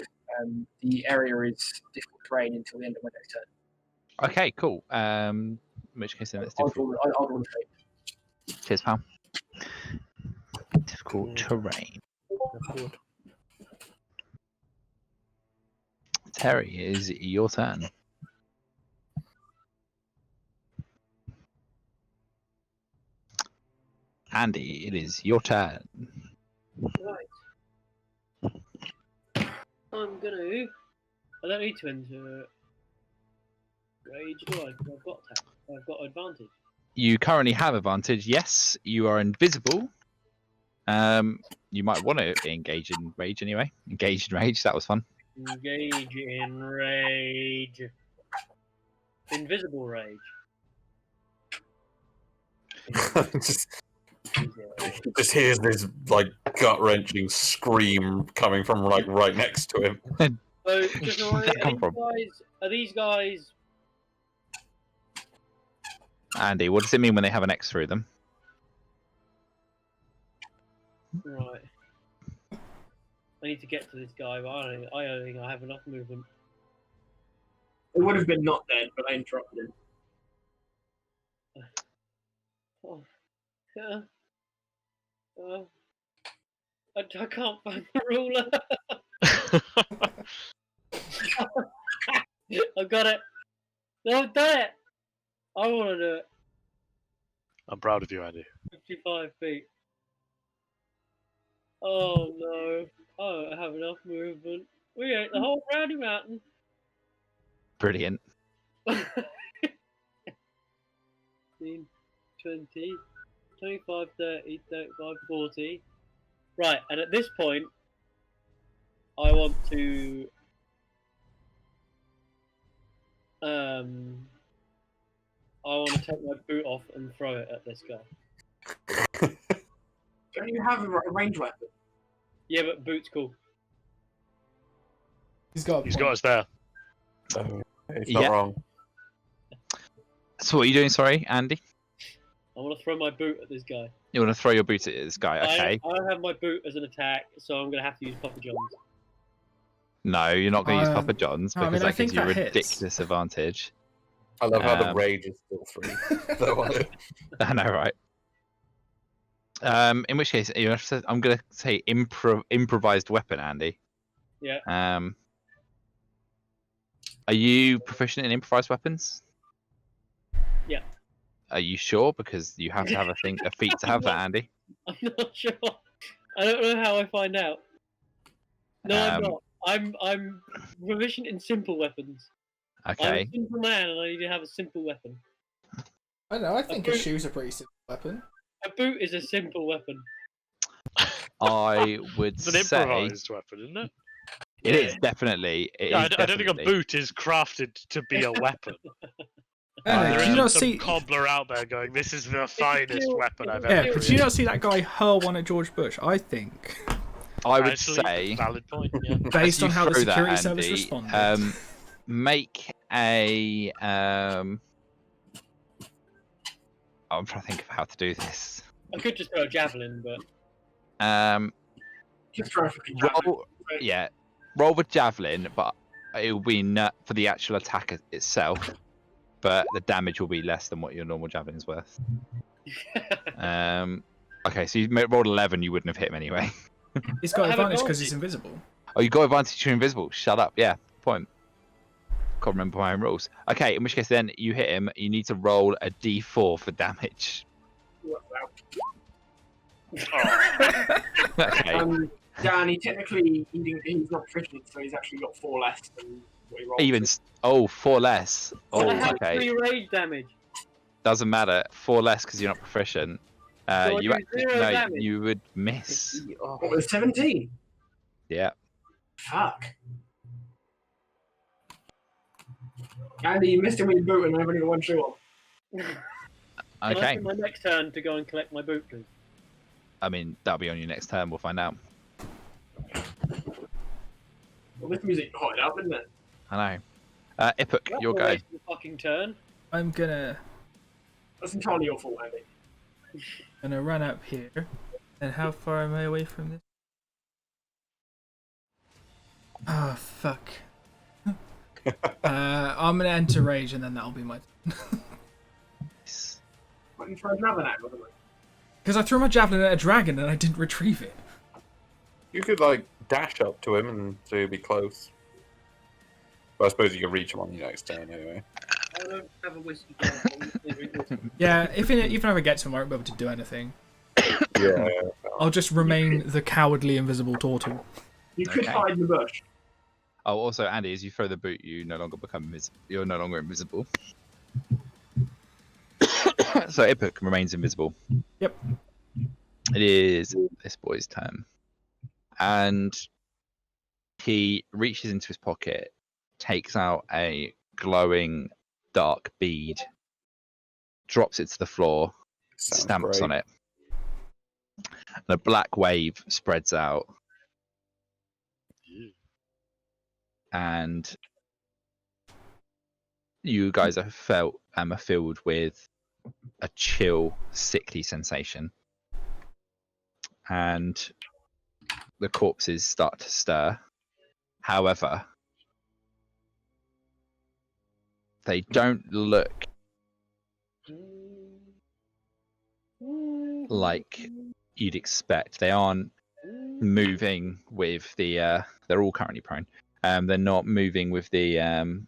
The area is difficult terrain until the end of my next turn. Okay, cool. In which case then it's difficult. I'll roll a shape. Cheers, pal. Difficult terrain. Terry, is your turn. Andy, it is your turn. Right. I'm gonna. I don't need to enter rage, do I? 'Cause I've got attack. I've got advantage. You currently have advantage. Yes, you are invisible. You might want to engage in rage anyway. Engage in rage. That was fun. Engage in rage. Invisible rage. just hears this like gut wrenching scream coming from like right next to him. So, just are these guys? Andy, what does it mean when they have an X through them? Right. I need to get to this guy, but I don't think I have enough movement. It would have been not dead, but I interrupted him. Oh. Yeah. I can't find the ruler. I've got it. No, I've done it. I want to do it. I'm proud of you, Andy. 55 feet. Oh no. I don't have enough movement. We ate the whole brownie mountain. Brilliant. 15, 20, 25, 30, 35, 40. Right, and at this point, I want to I want to take my boot off and throw it at this guy. Don't you have a ranged weapon? Yeah, but boot's cool. He's got us there. It's not wrong. So what are you doing? Sorry, Andy. I want to throw my boot at this guy. You want to throw your boot at this guy? Okay. I don't have my boot as an attack, so I'm going to have to use Papa John's. No, you're not going to use Papa John's I because mean, I that gives think you a that hits. ridiculous advantage. I love how the rage is still free. I know, right? In which case, you have to, I'm going to say improvised weapon, Andy. Yeah. Are you proficient in improvised weapons? Yeah. Are you sure? Because you have to have a feat to have that, Andy. I'm not sure. I don't know how I find out. No, I'm not. I'm proficient in simple weapons. I'm Okay. a simple man, and I need to have a simple weapon. I don't know. I think a shoe's a pretty simple weapon. A boot is a simple weapon. I would It's an say improvised weapon, isn't it? it is definitely. I don't think a boot is crafted to be a weapon. Anyway, There did you isn't not some see? cobbler out there going, "This is the finest weapon I've Yeah, ever but created." did you not see that guy hurl one at George Bush? I think, I would Actually, say, valid point. Yeah. based you on how the throw that, security service Andy, responded. make a. I'm trying to think of how to do this. I could just throw a javelin, but Just throw a fucking javelin. roll with javelin, but it will be not for the actual attack itself, but the damage will be less than what your normal javelin is worth. Okay, so you rolled 11, you wouldn't have hit him anyway. He's got I have advantage because advantage. he's invisible. Oh, you got advantage, you're invisible. Shut up. Yeah, point. Can't remember my own rules. Okay, in which case then you hit him. You need to roll a d4 for damage. Okay. Danny, technically, he's not proficient, so he's actually got 4 less than what he rolled. Even 4 less. Oh, I have okay. 3 rage damage. Doesn't matter. 4 less because you're not proficient. So I You do 0 damage. you would miss. What was 17? Yeah. Fuck. Andy, you missed him with your boot and I've only got 1 shoe on. Can I Okay. take my next turn to go and collect my boot, please? I mean, that'll be on your next turn. We'll find out. Well, this music hot up, isn't it? I know. Ipuk, That's your a go. waste of a fucking turn. I'm gonna That's entirely your fault, Andy. run up here. And how far am I away from this? Oh fuck. I'm gonna enter rage and then that'll be my. Why don't you try another now, by the way? Because I threw my javelin at a dragon and I didn't retrieve it. You could like dash up to him and so he'd be close. But I suppose you could reach him on your next turn anyway. I don't have a whiskey glass. Yeah, even if I get to him, I won't be able to do anything. Yeah. I'll just remain the cowardly invisible turtle. You could Okay. hide in the bush. Oh, also, Andy, as you throw the boot, you no longer become invisible. You're no longer invisible. So Ipuk remains invisible. Yep. It is this boy's turn, and he reaches into his pocket, takes out a glowing dark bead, drops it to the floor, stamps on it, and a black wave spreads out. And you guys are filled with a chill, sickly sensation. And the corpses start to stir. However, they don't look like you'd expect. They aren't moving with the they're all currently prone. They're not moving with the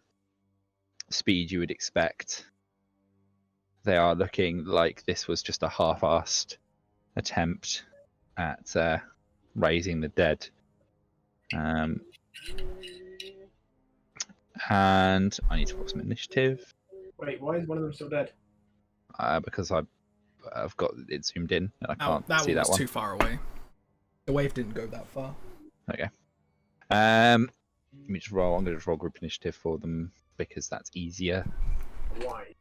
speed you would expect. They are looking like this was just a half-assed attempt at raising the dead. And I need to roll some initiative Wait, why is one of them still dead? because I've got it zoomed in and I can't That see one that was one. too far away. The wave didn't go that far. Okay. Let me just roll. I'm going to just roll group initiative for them because that's easier, Why?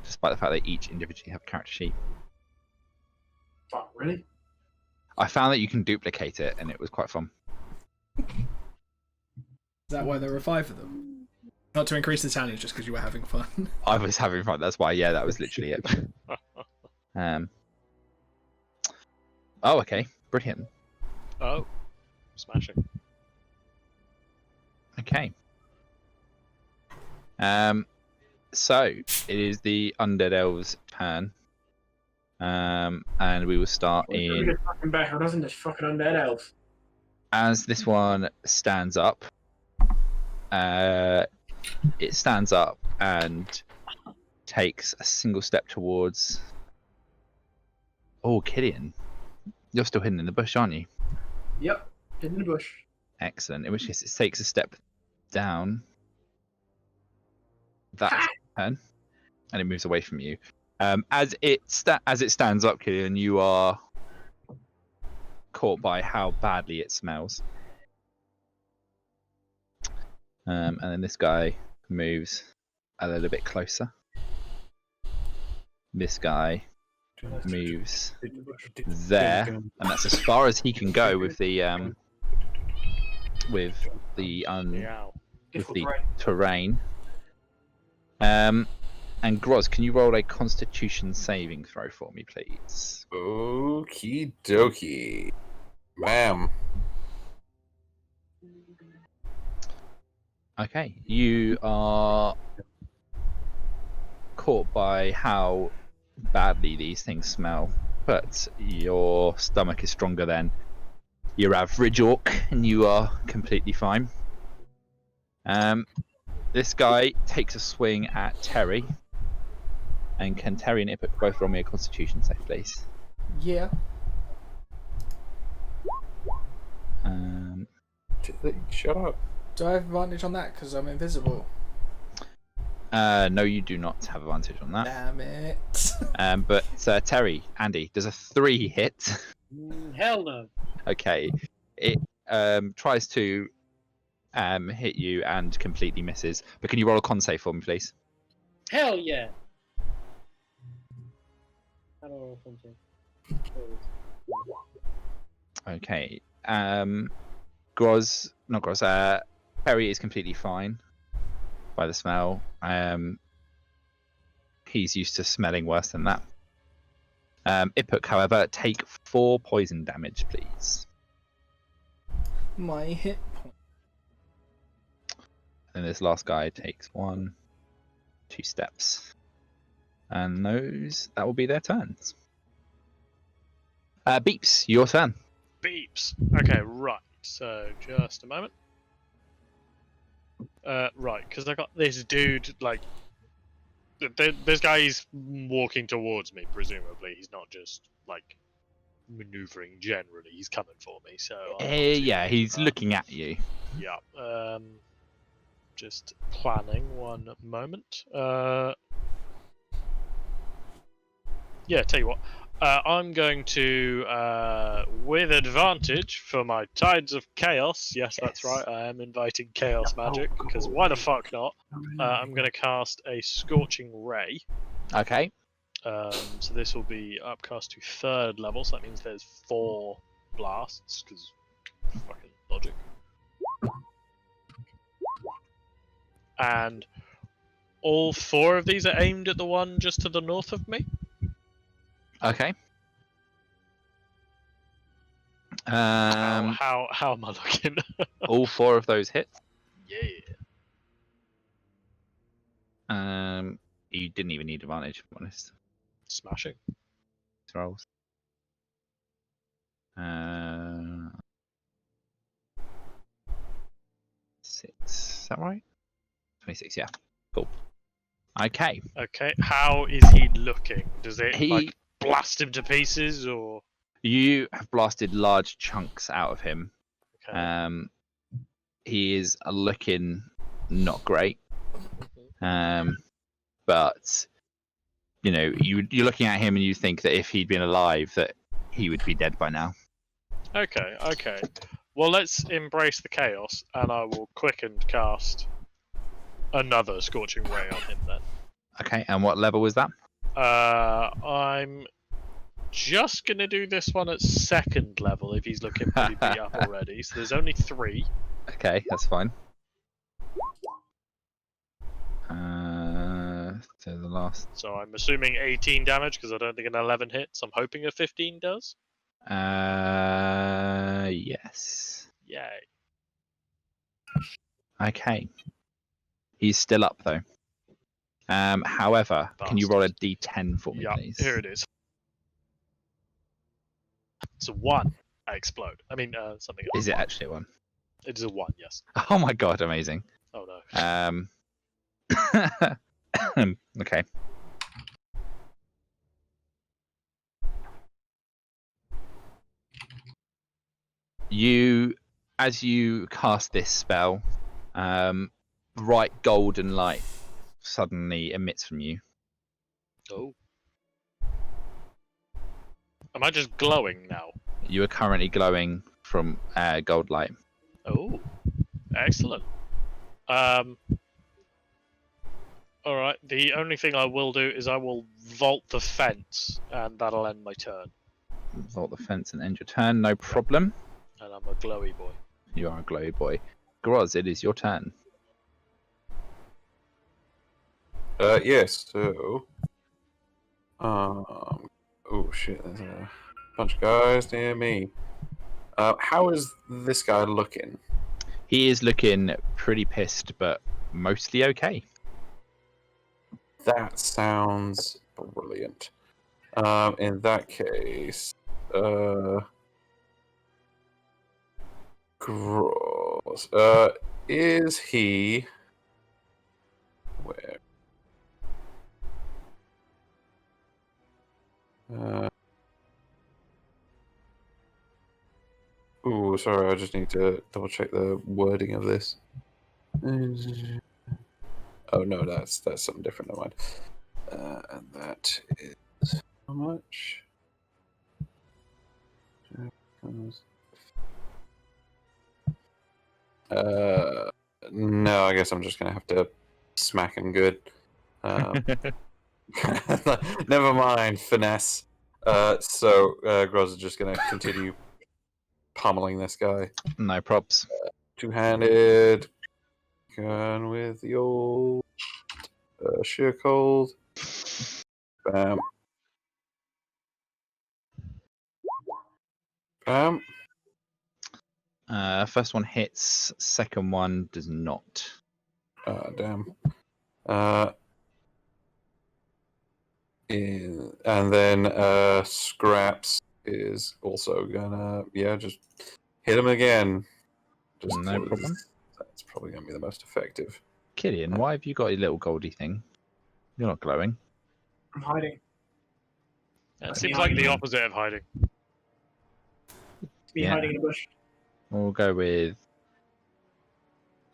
despite the fact they each individually have a character sheet. Fuck, really? I found that you can duplicate it, and it was quite fun. Is that why there were 5 of them? Not to increase the challenge, just because you were having fun. I was having fun. That's why. Yeah, that was literally it. Oh, okay. Brilliant. Oh, smashing. Okay. So it is the undead elves' turn. And we will start in Get fucking back, or doesn't this fucking undead elves? as this one stands up. It stands up and takes a single step towards. Oh, Killian, you're still hidden in the bush, aren't you? Yep, in the bush. Excellent. In which case, it takes a step down. That's turn, and it moves away from you. As it stands up, Killian, you are caught by how badly it smells. And then this guy moves a little bit closer. This guy moves there, and that's as far as he can go with the Meow. terrain. And Groz, can you roll a Constitution saving throw for me, please? Okie dokie. Ma'am. Okay, you are caught by how badly these things smell, but your stomach is stronger than your average orc, and you are completely fine. This guy takes a swing at Terry. And can Terry and Ipuk both roll me a Constitution save, please? Yeah. Shut up. Do I have advantage on that because I'm invisible? No, you do not have advantage on that. Damn it. But Terry, Andy, does a 3 hit? Hell no. Okay. It tries to hit you and completely misses. But can you roll a con save for me, please? Hell yeah. I don't know something. Okay. Terry is completely fine by the smell. He's used to smelling worse than that. Ipuk, however, take 4 poison damage, please. My hit point. And this last guy takes 1, 2 steps. And that will be their turns. Beeps, your turn. Beeps. Okay, right. So, just a moment. Right, because I got this dude, like... This guy's walking towards me, presumably. He's not just, like, maneuvering generally. He's coming for me, so... Yeah, he's looking at you. Yeah. Just planning one moment. Yeah, tell you what. I'm going to, with advantage for my Tides of Chaos, yes, that's right, I am inviting Chaos Magic, because why the fuck not? I'm going to cast a Scorching Ray. Okay. So this will be upcast to 3rd level, so that means there's 4 blasts, because fucking logic. And all 4 of these are aimed at the one just to the north of me. Okay. How am I looking? All 4 of those hit. Yeah. You didn't even need advantage, if I'm honest. Smashing. Rolls. 6. Is that right? 26. Yeah. Cool. Okay. Okay. How is he looking? Does it like blast him to pieces, or you have blasted large chunks out of him? Okay. he is looking not great. But you're looking at him and you think that if he'd been alive, that he would be dead by now. Okay. Well, let's embrace the chaos, and I will quicken cast another Scorching Ray on him then. Okay, and what level was that? I'm just going to do this one at 2nd level if he's looking pretty beat up already. So there's only 3. Okay, that's fine. So the last. So I'm assuming 18 damage because I don't think an 11 hits. I'm hoping a 15 does. Yes. Yay. Okay. He's still up though. However, can you roll a d10 for me, Yeah, please? here it is. It's a 1. I explode. I mean, something else. Is it actually a 1? It is a 1, yes. Oh my god, amazing. Oh no. Okay. As you cast this spell, bright golden light suddenly emits from you. Oh. Am I just glowing now? You are currently glowing from gold light. Oh. Excellent. Alright, the only thing I will do is I will vault the fence, and that'll end my turn. Vault the fence and end your turn, no problem. And I'm a glowy boy. You are a glowy boy. Groz, it is your turn. Yes, so... oh shit, there's a bunch of guys near me. How is this guy looking? He is looking pretty pissed, but mostly okay. That sounds brilliant. In that case, Gross. Is he... where? Ooh, sorry, I just need to double check the wording of this. Oh no, that's something different. Never mind. And that is how much? No, I guess I'm just gonna have to smack him good. Never mind, finesse. So Groz is just gonna continue pummeling this guy. No props. Two-handed. Gun with the old sheer cold. Bam. Bam. First one hits, second one does not. Damn. And then Scraps is also gonna, just hit him again. Just No problem. That's probably gonna be the most effective. Killian, why have you got a little goldy thing? You're not glowing. I'm hiding. That seems like the opposite of hiding. It's me Yeah. hiding in a bush. We'll go with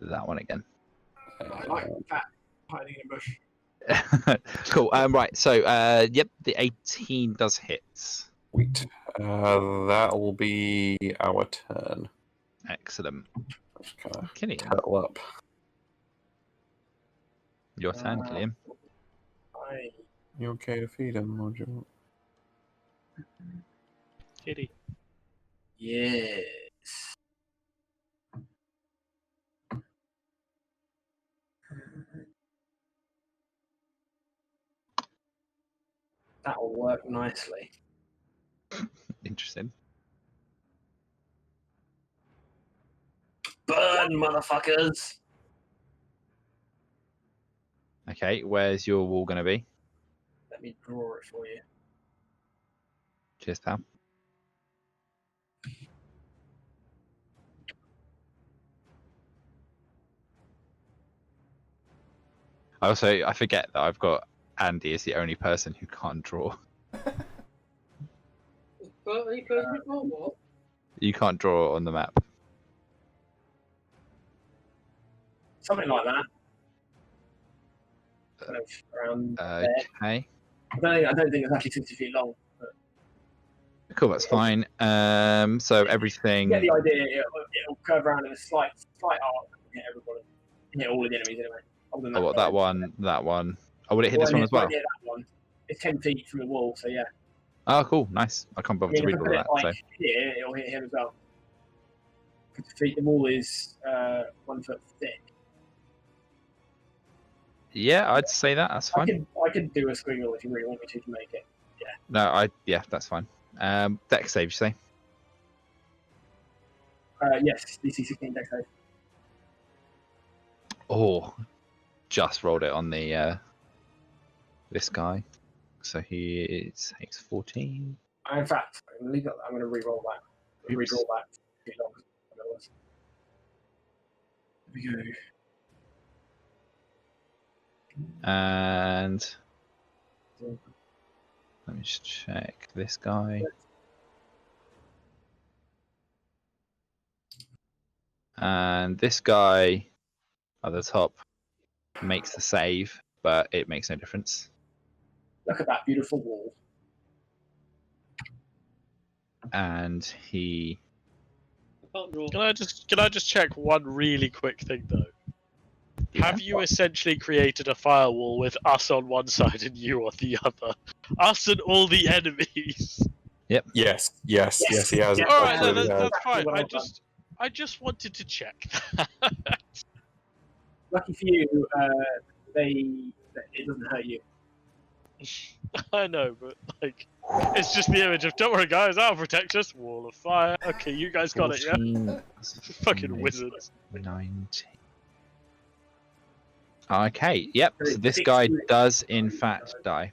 that one again. I like that hiding in a bush. Cool. Right. So, yep, the 18 does hit. Sweet. That will be our turn. Excellent. Just kind of Killian, curl up. your turn, Killian. You okay to feed him, or do you want... Kitty. Yes. That'll work nicely. Interesting. Burn, motherfuckers! Okay, where's your wall going to be? Let me draw it for you. Cheers, pal. I forget that I've got Andy as the only person who can't draw. You can't draw on the map. something like that. Kind of around there. Okay. I don't think it's actually 60 feet long. But Cool, that's fine. So everything. you get the idea. It'll curve around in a slight arc and hit everybody. Hit all of the enemies anyway. Other than Oh, what, that one, that one. Oh, would it hit this one as well? Yeah, that one. It's 10 feet from the wall, so yeah. Oh, cool, nice. I can't bother Yeah, to if read I all put of it that. like here, it'll hit him as well. The wall is 1 foot thick. Yeah, I'd say that. That's fine. I could do a squiggle if you really want me to make it. Yeah. No, yeah, that's fine. Dex save, you say? Yes, DC 16 dex save. Oh, just rolled it on the this guy. So he takes 14. In fact, I'm going to re-roll that. Oops. Redraw that. Too long. Here we go. And let me just check this guy. And this guy at the top makes the save, but it makes no difference. Look at that beautiful wall. And he. I can't draw. Can I just check one really quick thing though? Yeah. Have you essentially created a firewall with us on one side and you on the other? Us and all the enemies. Yes, he has. Yeah. All right, no, Absolutely that's has. fine. Well I just wanted to check. Lucky for you, it doesn't hurt you. I know, but like, it's just the image of don't worry, guys, I'll protect us. Wall of fire. Okay, you guys got it, yeah. 14, Fucking wizards. 19. Okay, yep. So So this 60. guy does in fact die.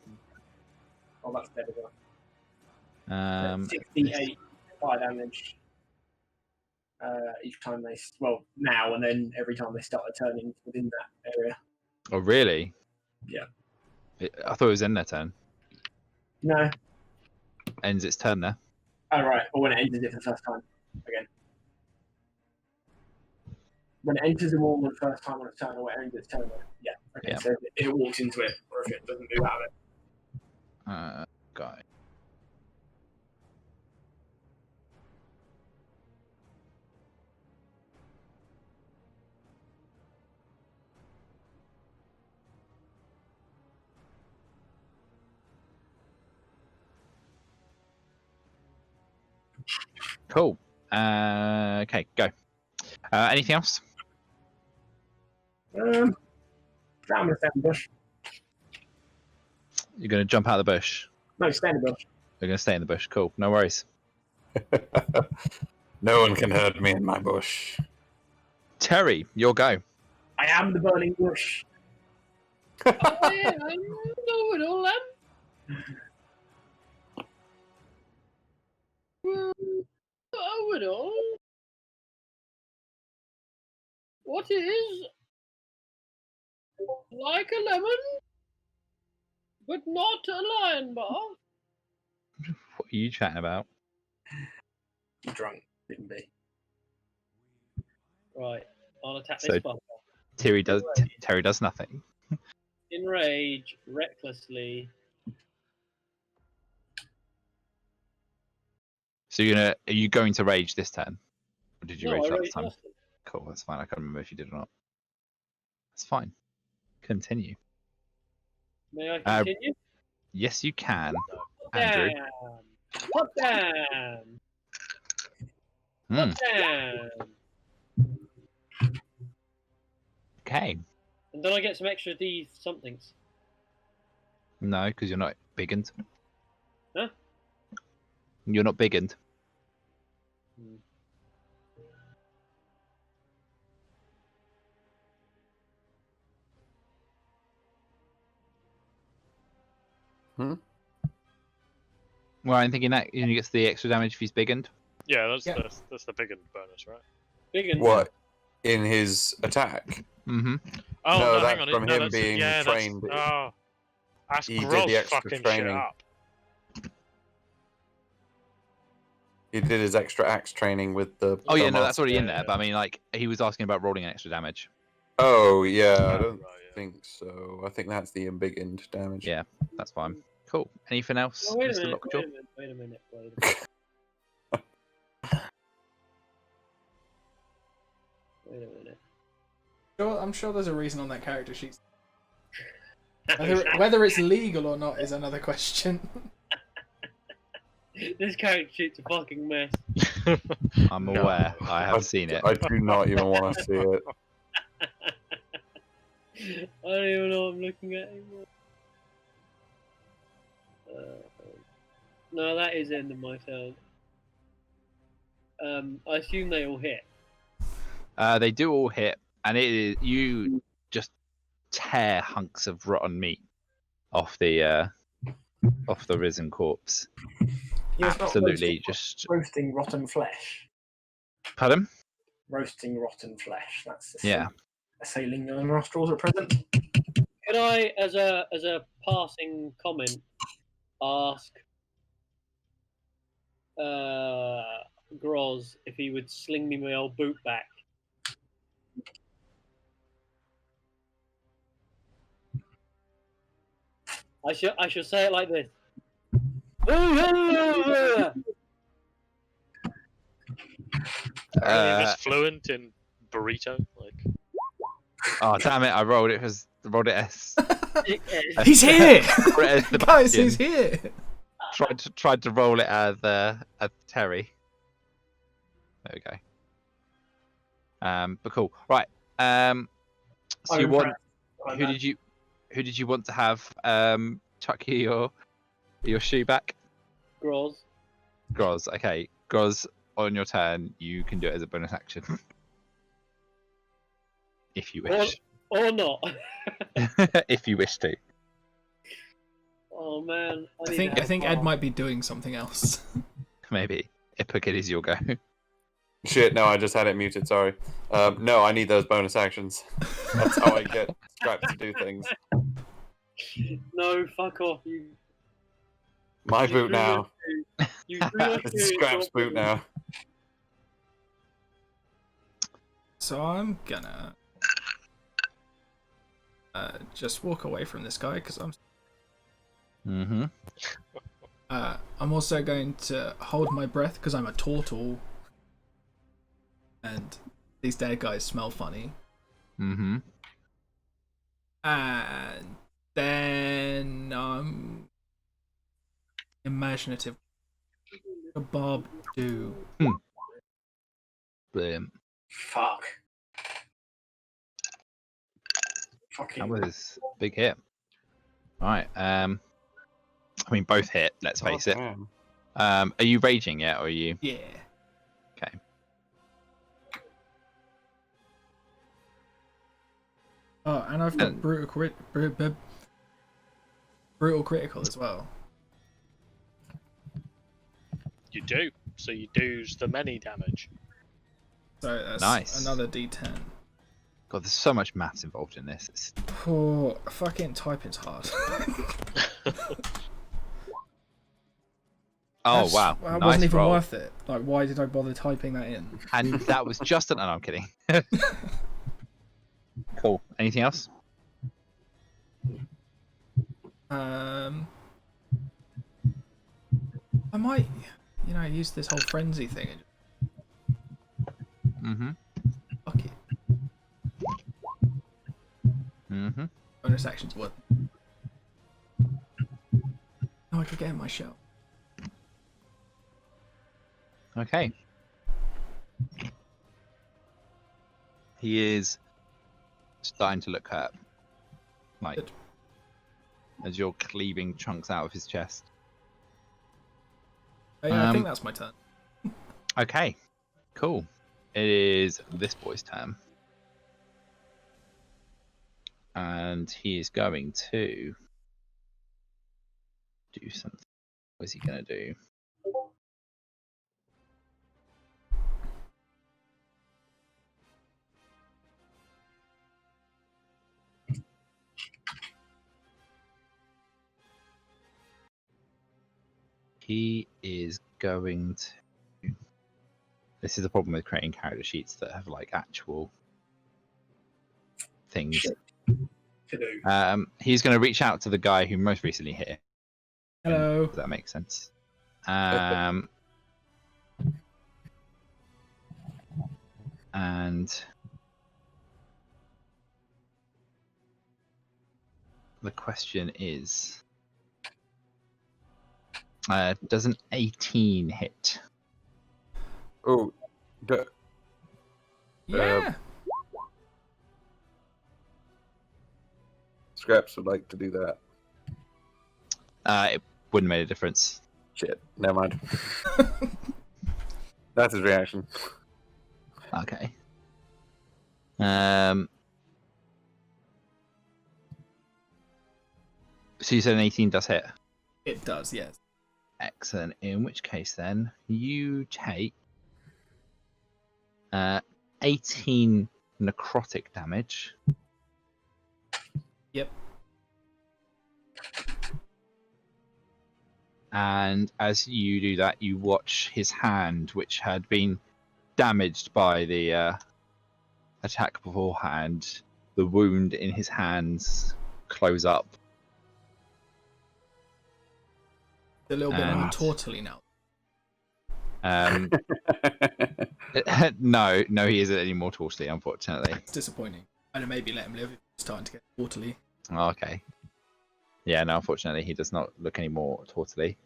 Oh, that's dead as well. 68 fire damage each time now and then every time they start turning within that area. Oh, really? Yeah. I thought it was in their turn. No. Ends its turn there. Oh, right. Or when it enters it for the first time again. When it enters the wall the first time on its turn, or it ends its turn. Yeah. Okay. Yeah. So if it walks into it, or if it doesn't move out of it. Guy. Cool. Okay, go. Anything else? I'm gonna stand in the bush. You're going to jump out of the bush. No, stand in the bush. You're going to stay in the bush. Cool. No worries. No one can hurt me in my bush. Terry, your go. I am the burning bush. I know it all, know it all. What is like a lemon, but not a lion bar? What are you chatting about? Drunk, didn't be. Right, I'll attack So- this fucker. Terry does nothing. Enrage, recklessly. So are you going to rage this turn? Or did you No, rage I last raged time? last time. Cool, that's fine. I can't remember if you did or not. That's fine. Continue. May I continue? Yes, you can, Andrew. Damn. Hot damn. Hmm. Hot damn. Okay. And then I get some extra D somethings. No, because you're not biggened. Huh? You're not biggened. Hmm? Well, I'm thinking that he gets the extra damage if he's biggened. Yeah, that's Yeah. the big bonus, right? Big and What? In his attack? Mm-hmm. Oh No, no, that's hang on. from no, him that's, being yeah, trained. That's He did gross the extra fucking shit training. up. He did his extra axe training with the. Oh yeah, the no, that's master. already in Yeah, there. But I mean, like, he was asking about rolling an extra damage. Oh yeah, I Oh, don't right, yeah. think so. I think that's the embiggened damage. Yeah, that's fine. Cool. Anything else, Oh, wait a Mr. minute, Lockjaw? wait a minute. Wait a minute. I'm sure there's a reason on that character sheet. Whether it's legal or not is another question. This character sheet's a fucking mess. I'm No. aware. I have seen it. I do not even want to see it. I don't even know what I'm looking at anymore. No, that is the end of my turn. I assume they all hit. They do all hit, and it is you just tear hunks of rotten meat off the risen corpse. You're not Absolutely, just roasting rotten flesh. pardon. Roasting rotten flesh. That's Yeah. assailing your nostrils at present. Could I, as a passing comment, ask Groz if he would sling me my old boot back? I should say it like this. Are you just fluent in burrito? Like, Oh damn it! I rolled it as He's here, as the guys. Bastion. He's here. Tried to roll it as Terry. There we go. But cool. Right. So you want who did you want to have chuck you your shoe back? Groz. Groz. Okay. Groz, on your turn, you can do it as a bonus action. If you wish. Or not. If you wish to. Oh man. I think Ed might be doing something else. Maybe. Epic, it is your go. Shit, no, I just had it muted, sorry. No, I need those bonus actions. That's how I get strapped to do things. No, fuck off. My boot now. You threw your It's shoe, Scrap's boot now. So I'm gonna just walk away from this guy because I'm. Mm-hmm. I'm also going to hold my breath because I'm a turtle, and these dead guys smell funny. Mm-hmm. And then I'm imaginative. A Bob do. Brilliant. Fuck. Fucking. That was a big hit. Right. I mean, both hit. Let's face it. damn. Are you raging yet, or are you? Yeah. Okay. Oh, and I've got brutal critical as well. you do. So you do the many damage. So that's Nice. another D10. God, there's so much maths involved in this. It's... Oh, fucking typing's hard. Oh wow, That nice wasn't even roll. worth it. Like, why did I bother typing that in? And that was just an. No, I'm kidding. Cool. Anything else? I might, use this whole frenzy thing. Mm-hmm. Fuck it. Mm-hmm. Bonus actions what? Oh, I could get in my shell. Okay. He is starting to look hurt. Like, Good. as you're cleaving chunks out of his chest. Oh, yeah, I think that's my turn. Okay. Cool. It is this boy's turn. And he is going to do something. What is he going to do? He is going to... This is the problem with creating character sheets that have like actual things. shit to do. He's going to reach out to the guy who most recently hit him. Hello. Does that make sense? And the question is, does an 18 hit? Oh, Yeah. Scraps would like to do that. It wouldn't make a difference. Shit, never mind. That's his reaction. Okay. So you said an 18 does hit? It does, yes. Excellent. In which case, then you take 18 necrotic damage. Yep. And as you do that, you watch his hand, which had been damaged by the attack beforehand, the wound in his hands close up. A little bit more And- tortily now. No, he isn't any more tortily, unfortunately. It's disappointing. I'd maybe let him live if he's starting to get tortily. Okay. Yeah, no, unfortunately, he does not look any more tortily.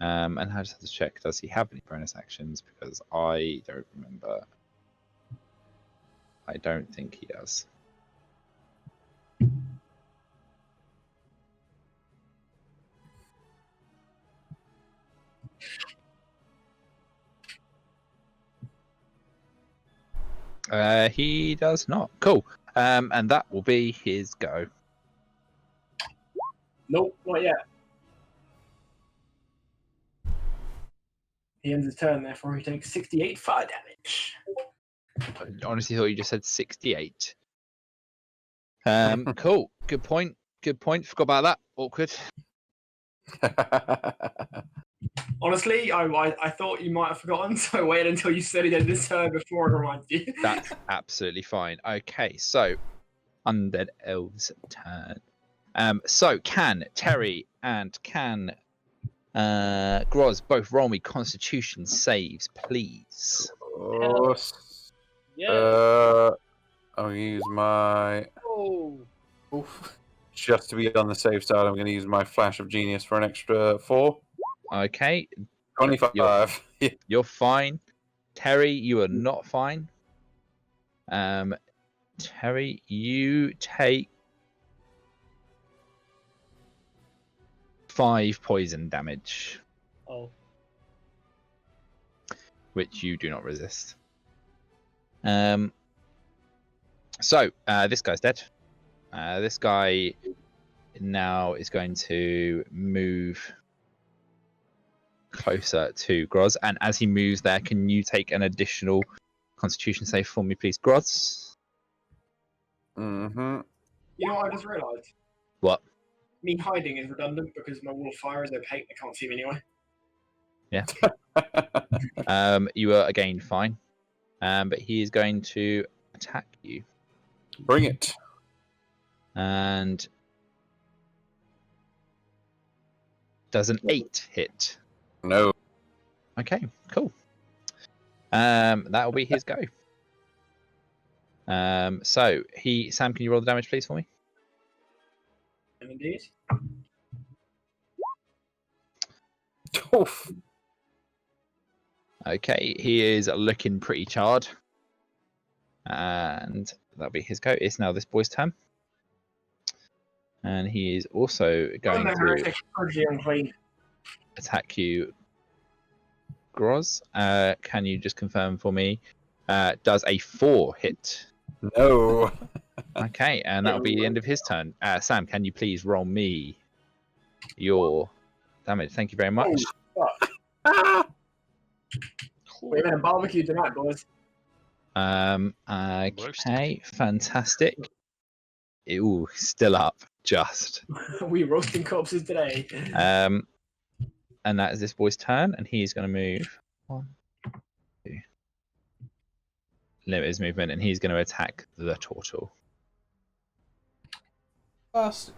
And I just have to check, does he have any bonus actions? Because I don't remember. I don't think he does. He does not. Cool. And that will be his go. Nope, not yet. He ends his turn, therefore he takes 68 fire damage. I honestly thought you just said 68. Cool. Good point. Good point. Forgot about that. Awkward. Honestly, I thought you might have forgotten, so I waited until you said it ended his turn before I reminded you. That's absolutely fine. Okay, so Undead Elves' turn. So can Terry and can Groz both roll me Constitution saves, please? Oh, Yeah. I'll use my. Oh. Oof. Just to be on the safe side, I'm going to use my Flash of Genius for an extra 4. Okay, 25. Yeah. you're fine. Terry, you are not fine. Terry, you take 5 poison damage, Oh. which you do not resist. So this guy's dead. This guy now is going to move closer to Groz, and as he moves there, can you take an additional Constitution save for me, please, Groz? Mm-hmm. You know what I just realised? What? Me hiding is redundant because my wall of fire is opaque. They can't see me anyway. You are again fine. But he is going to attack you. Bring it. And does an 8 hit? No. Okay, cool. That will be his go. So Sam, can you roll the damage, please, for me? And indeed. Oof. Okay, he is looking pretty charred. And that'll be his go. It's now this boy's turn. And he is also going to Unclean. attack you, Groz. Can you just confirm for me? Does a 4 hit? No. Okay, and that'll be the end of his turn. Sam, can you please roll me your damage? Thank you very much. We're going to barbecue tonight, boys. Okay, fantastic. Ooh, still up, just. We roasting corpses today. And that is this boy's turn, and he's going to move 1, 2. Limit his movement, and he's going to attack the turtle. Bastard.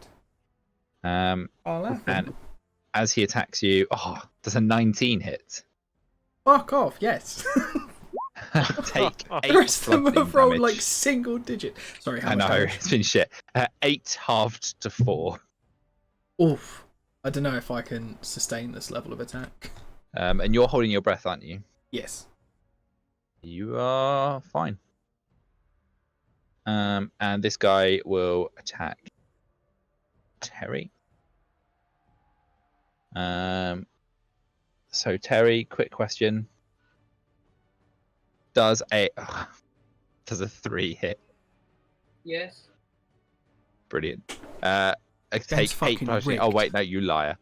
I'll laugh at and him. as he attacks you, does a 19 hit? Fuck off, yes. Take 8 The rest of them bludgeoning have rolled damage. like single digit. Sorry, how I much know, damage? it's been shit. 8 halved to 4. Oof. I don't know if I can sustain this level of attack. And you're holding your breath, aren't you? Yes. You are fine. And this guy will attack Terry. So Terry, quick question. Does a 3 hit? Yes. Brilliant. I take 8 fucking bludgeoning. rigged. Oh wait, no, you liar.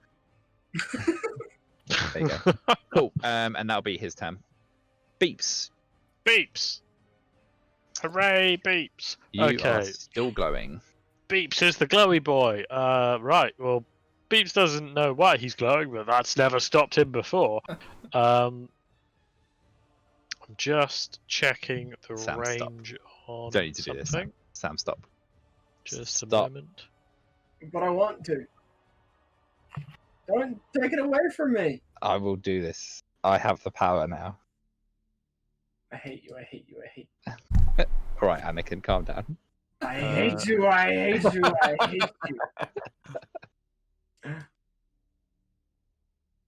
There you go. Cool. And that'll be his turn. Beeps. Beeps. Hooray, Beeps. You are Okay. still glowing. Beeps is the glowy boy. Right. Well, Beeps doesn't know why he's glowing, but that's never stopped him before. I'm just checking the Sam, stop. range on Don't need to do this, something. Sam, stop. Just a Stop. moment. But I want to. Don't take it away from me. I will do this. I have the power now. I hate you, I hate you, I hate All right, Anakin, calm down. you. I hate you, I hate you, I hate you.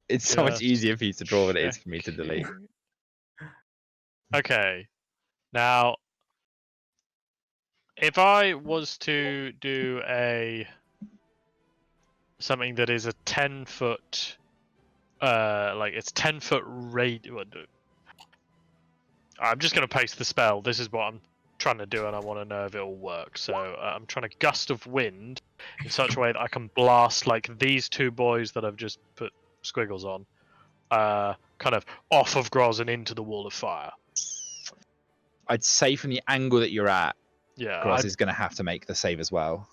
It's so much Just easier for you to draw than it is for me to delete. checking. Okay. Now, if I was to do something that is a 10-foot, it's 10-foot radius. I'm just going to paste the spell. This is what I'm trying to do, and I want to know if it'll work. So I'm trying to gust of wind in such a way that I can blast like these two boys that I've just put squiggles on, kind of off of Groz and into the wall of fire. I'd say from the angle that you're at, Yeah. Groz is going to have to make the save as well.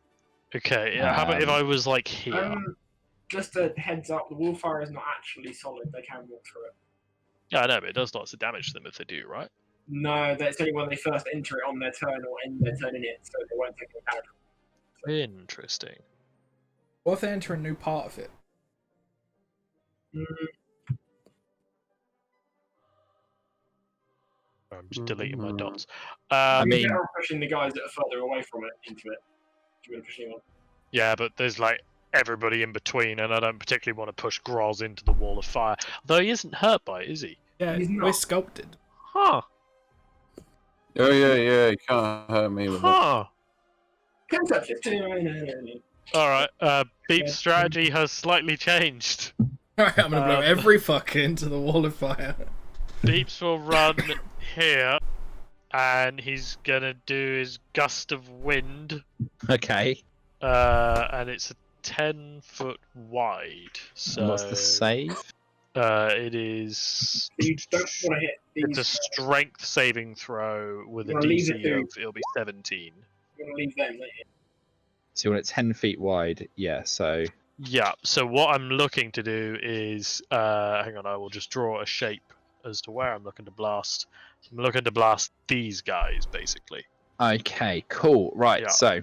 Okay. Yeah. How about if I was like here? Just a heads up, the wallfire is not actually solid. They can walk through it. Yeah, I know, but it does lots of damage to them if they do, right? No, that's only when they first enter it on their turn or end their turn in it, so they won't take any damage. Interesting. What if they enter a new part of it? I'm just deleting my dots. I mean, You're pushing the guys that are further away from it into it. Do you want to push anyone? Yeah, but there's like everybody in between, and I don't particularly want to push Groz into the wall of fire. Though he isn't hurt by it, is he? Yeah, He's we're not. sculpted. Huh. Oh yeah, you can't hurt me with it. Huh. Can't touch it. Alright, Beep's strategy has slightly changed. Alright, I'm gonna blow every fucker into the wall of fire. Beeps will run here, and he's gonna do his gust of wind. okay. And it's a 10-foot wide. So What's the save? It is. You don't want to hit these. It's a strength saving throw with a You wanna leave it DC to- of it'll be 17. You want to leave them, don't you? So you want it 10 feet wide. Yeah, so Yeah. So what I'm looking to do is, hang on, I will just draw a shape as to where I'm looking to blast. I'm looking to blast these guys, basically. okay, cool. Right, Yeah. so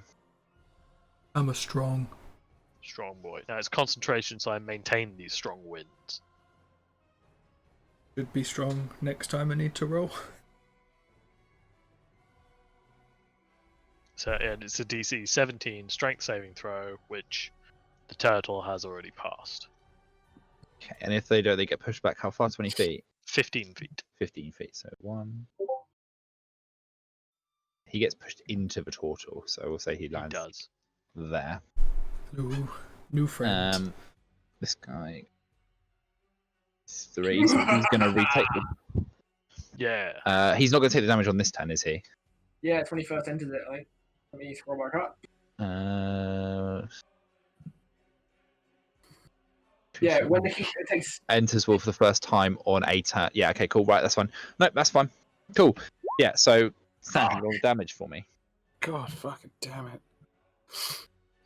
I'm a strong. Strong boy. Now it's concentration, so I maintain these strong winds. Should be strong next time I need to roll. So and it's a DC 17 strength saving throw, which the turtle has already passed. okay, and if they don't, they get pushed back how far? 20 feet? 15 feet. 15 feet. So 1. He gets pushed into the turtle, so we'll say he He lands does. there. Ooh, new friend. This guy is 3, so he's going to retake the. Yeah. He's not going to take the damage on this turn, is he? Yeah, 21st enters it, I think. Let me scroll back up. Yeah, when it takes. Enters will for the first time on a turn. Yeah, okay, cool. Right, that's fine. No, that's fine. Cool. Yeah, so Sam, can you roll damage for me? God fucking damn it.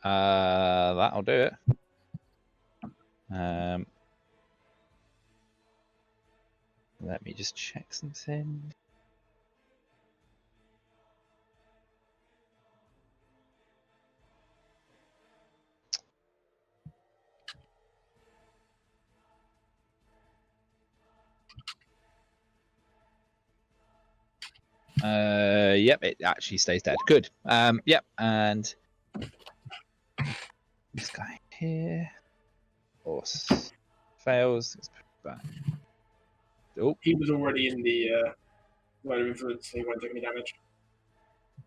That'll do it. Let me just check something. Yep, it actually stays dead. Good. Yep, and this guy here. Fails. Oh, He was already in the line of influence, so he won't take any damage.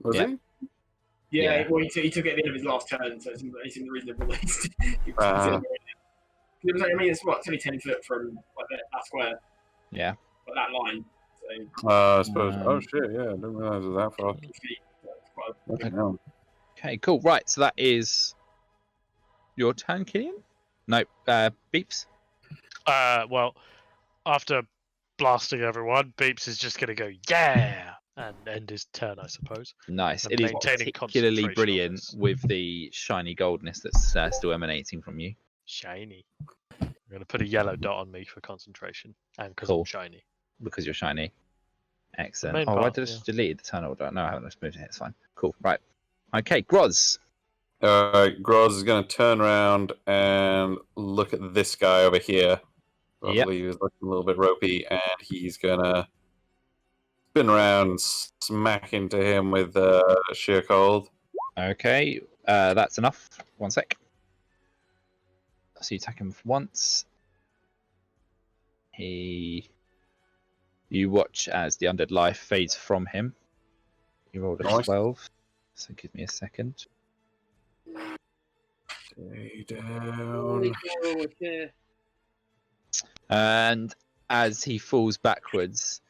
Was Yeah. he? Yeah, Yeah. well, he took it at the end of his last turn, so it's in the reasonable list. Uh-huh. I mean, it's what, it's only 10 foot from like that square, yeah. like that line. So I suppose. Oh Um, shit! Yeah, I didn't realize it was that far. 50 feet. So it's quite a big Fucking hell. Okay, cool. Right, so that is your turn, Killian? No, Beeps. Well, after blasting everyone, Beeps is just going to go, yeah, and end his turn, I suppose. Nice. And It is maintaining particularly concentration on brilliant this. with the shiny goldness that's still emanating from you. Shiny. I'm going to put a yellow dot on me for concentration, and because Cool. I'm shiny. Because you're shiny. Excellent. main Oh, why part, did I just delete the turn order? No, I haven't. Just moved it. It's fine. Cool. Right. Okay, Groz. Groz is going to turn around and look at this guy over here. I Yep. believe he's looking a little bit ropey, and he's going to spin around and smack into him with sheer cold. Okay, that's enough. 1 sec. So you attack him once. You watch as the undead life fades from him. You rolled a Nice. 12, so give me a second. Stay Holy down. cow, okay. And as he falls backwards,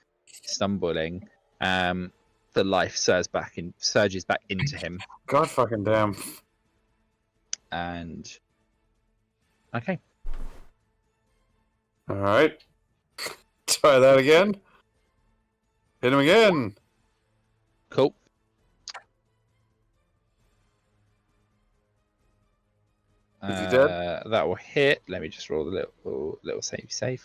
stumbling, the life surges back into him. God fucking damn. And okay, All right. Try that again. Hit him again. cool. Is he dead? That will hit. Let me just roll the little save.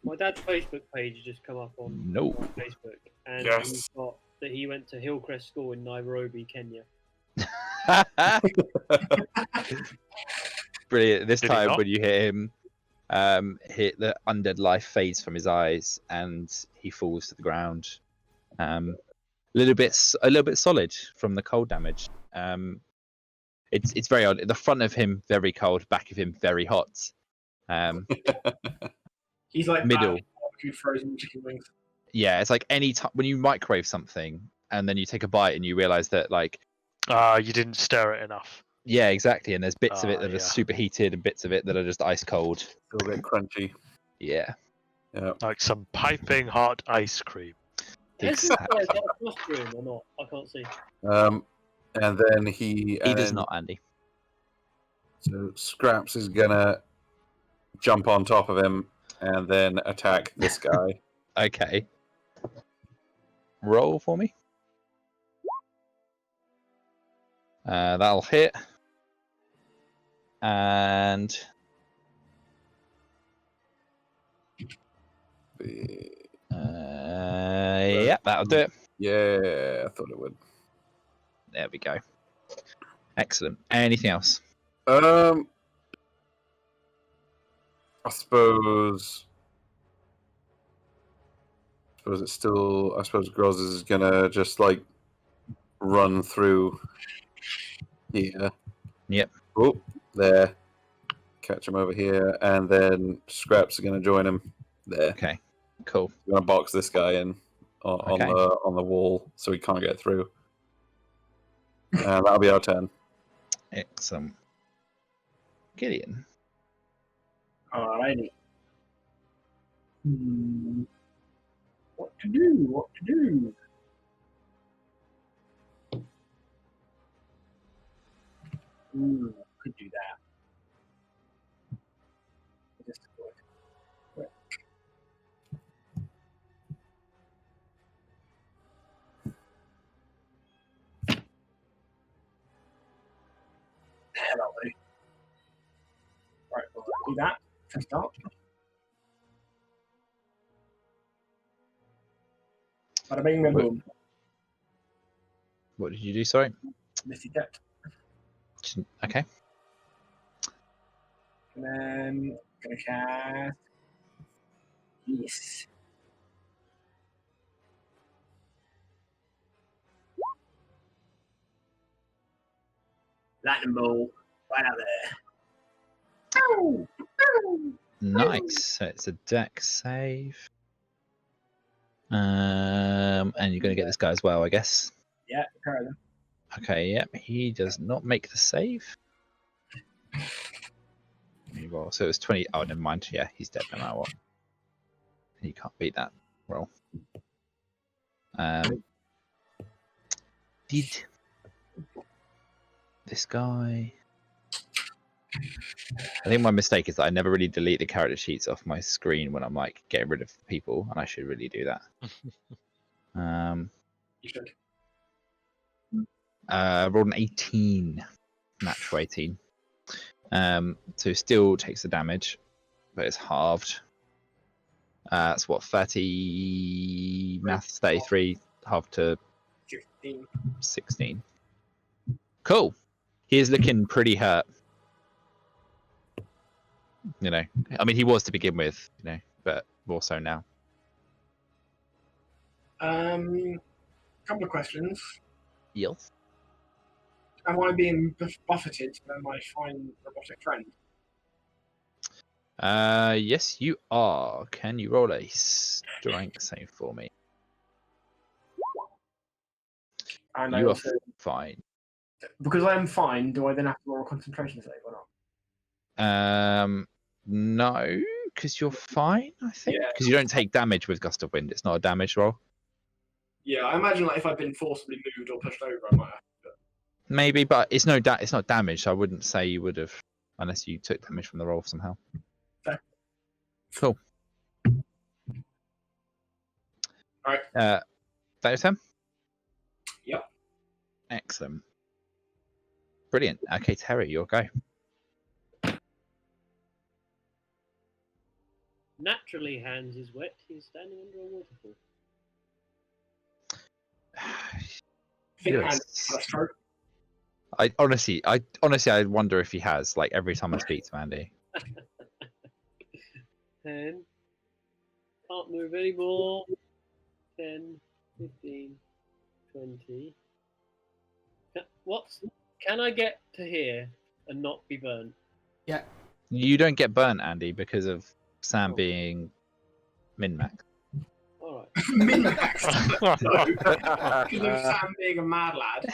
My dad's Facebook page has just come up on No. Facebook, and Yes. he's got that he went to Hillcrest School in Nairobi, Kenya. Brilliant. This Did he time not? when you hit him, hit the undead life fades from his eyes and he falls to the ground. A little bit solid from the cold damage. It's very odd. The front of him very cold, back of him very hot. he's like Middle. barbecue frozen chicken wings. Yeah, it's like any time when you microwave something and then you take a bite and you realize that like You didn't stir it enough. yeah, exactly. And there's bits of it that Yeah. are super heated and bits of it that are just ice cold. Still a bit crunchy. Yeah, Yeah. Like some piping hot ice cream. Is this exactly. guy got a costume or not? I can't see. And then He and does then- not, Andy. So Scraps is gonna jump on top of him and then attack this guy. Okay. Roll for me. That'll hit. And yeah, that'll do it. Yeah, I thought it would. There we go. Excellent. Anything else? I suppose it's still. I suppose Groz is gonna just like run through here. Yep. Oh, there. Catch him over here, and then Scraps are gonna join him there. Okay. Cool. We're gonna box this guy in on Okay. the wall so he can't get through. That'll be our turn. Excellent. Gideon. Alrighty. What to do? What to do? Could do that. Just quick. Hello. Right, we'll do that to start. Bada bing, bada boom. What did you do? Sorry. Misty Step. Okay. And then gonna cast. Yes. Lightning bolt right out there. Ow! Ow! Nice. So it's a dex save. And you're going to get this guy as well, I guess. Yeah, carry them. Okay, yep. He does not make the save. Roll. So it was 20. Oh, never mind. Yeah, he's dead no matter what. He can't beat that roll. Did this guy? I think my mistake is that I never really delete the character sheets off my screen when I'm like getting rid of people, and I should really do that. You should. Rolled an 18, natural 18. So still takes the damage, but it's halved. That's what 30 maths 33 halved to 16. Cool. He is looking pretty hurt. You know, I mean, he was to begin with, you know, but more so now. Couple of questions. Yes. Am I being buffeted by my fine robotic friend? Yes, you are. Can you roll a strength save for me? And You I are fine. because I am fine, do I then have to roll a concentration save or not? No, because you're fine, I think. Yeah. Because you don't take damage with Gust of Wind. It's not a damage roll. Yeah, I imagine like if I'd been forcibly moved or pushed over, I might have. Maybe, but it's no it's not damage. So I wouldn't say you would have, unless you took damage from the roll somehow. Okay. Cool. All right. That your turn? Yep. Excellent. Brilliant. Okay, Terry, your go. Naturally, Hans is wet. He's standing under a waterfall. I honestly wonder if he has. Like every time I speak to Andy. 10. Can't move anymore. 10, 15, 20. Can I get to here and not be burnt? Yeah. You don't get burnt, Andy, because of Sam being min-max. All right. Min-max. Because of Sam being a mad lad.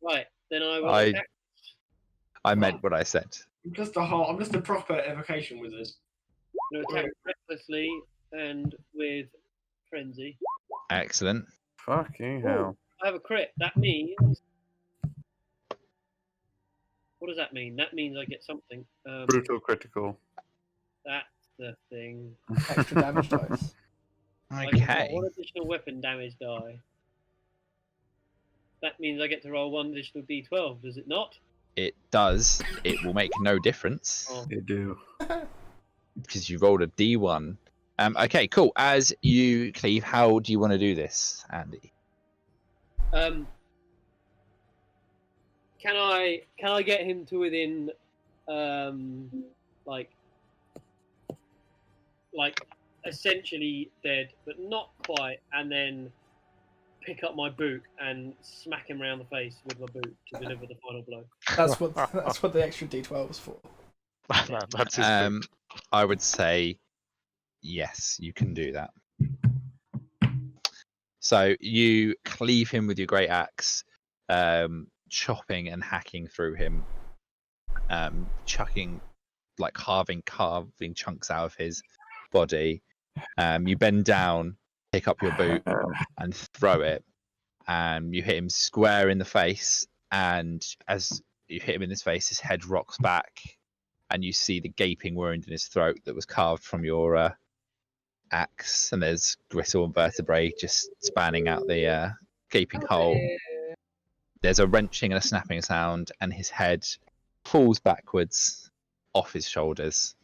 Right. Then I will. I meant what I said. I'm just a proper evocation wizard. I'm going to attack recklessly and with frenzy. Excellent. Fucking hell. I have a crit. That means. What does that mean? That means I get something. Brutal critical. That's the thing. Extra damage dice. Okay. One additional weapon damage die. That means I get to roll one additional d12, does it not? It does. It will make no difference. Oh. They do. Because you rolled a d1. Okay, cool. As you cleave, how do you want to do this, Andy? Can I get him to within like essentially dead, but not quite, and then pick up my boot and smack him around the face with my boot to deliver the final blow? That's what the extra D12 was for. That's his boot. I would say yes, you can do that. So you cleave him with your great axe, chopping and hacking through him, chucking, like carving chunks out of his body. You bend down, pick up your boot, and throw it. You hit him square in the face, and as you hit him in his face, his head rocks back, and you see the gaping wound in his throat that was carved from your axe, and there's gristle and vertebrae just spanning out the gaping hole. There's a wrenching and a snapping sound, and his head falls backwards off his shoulders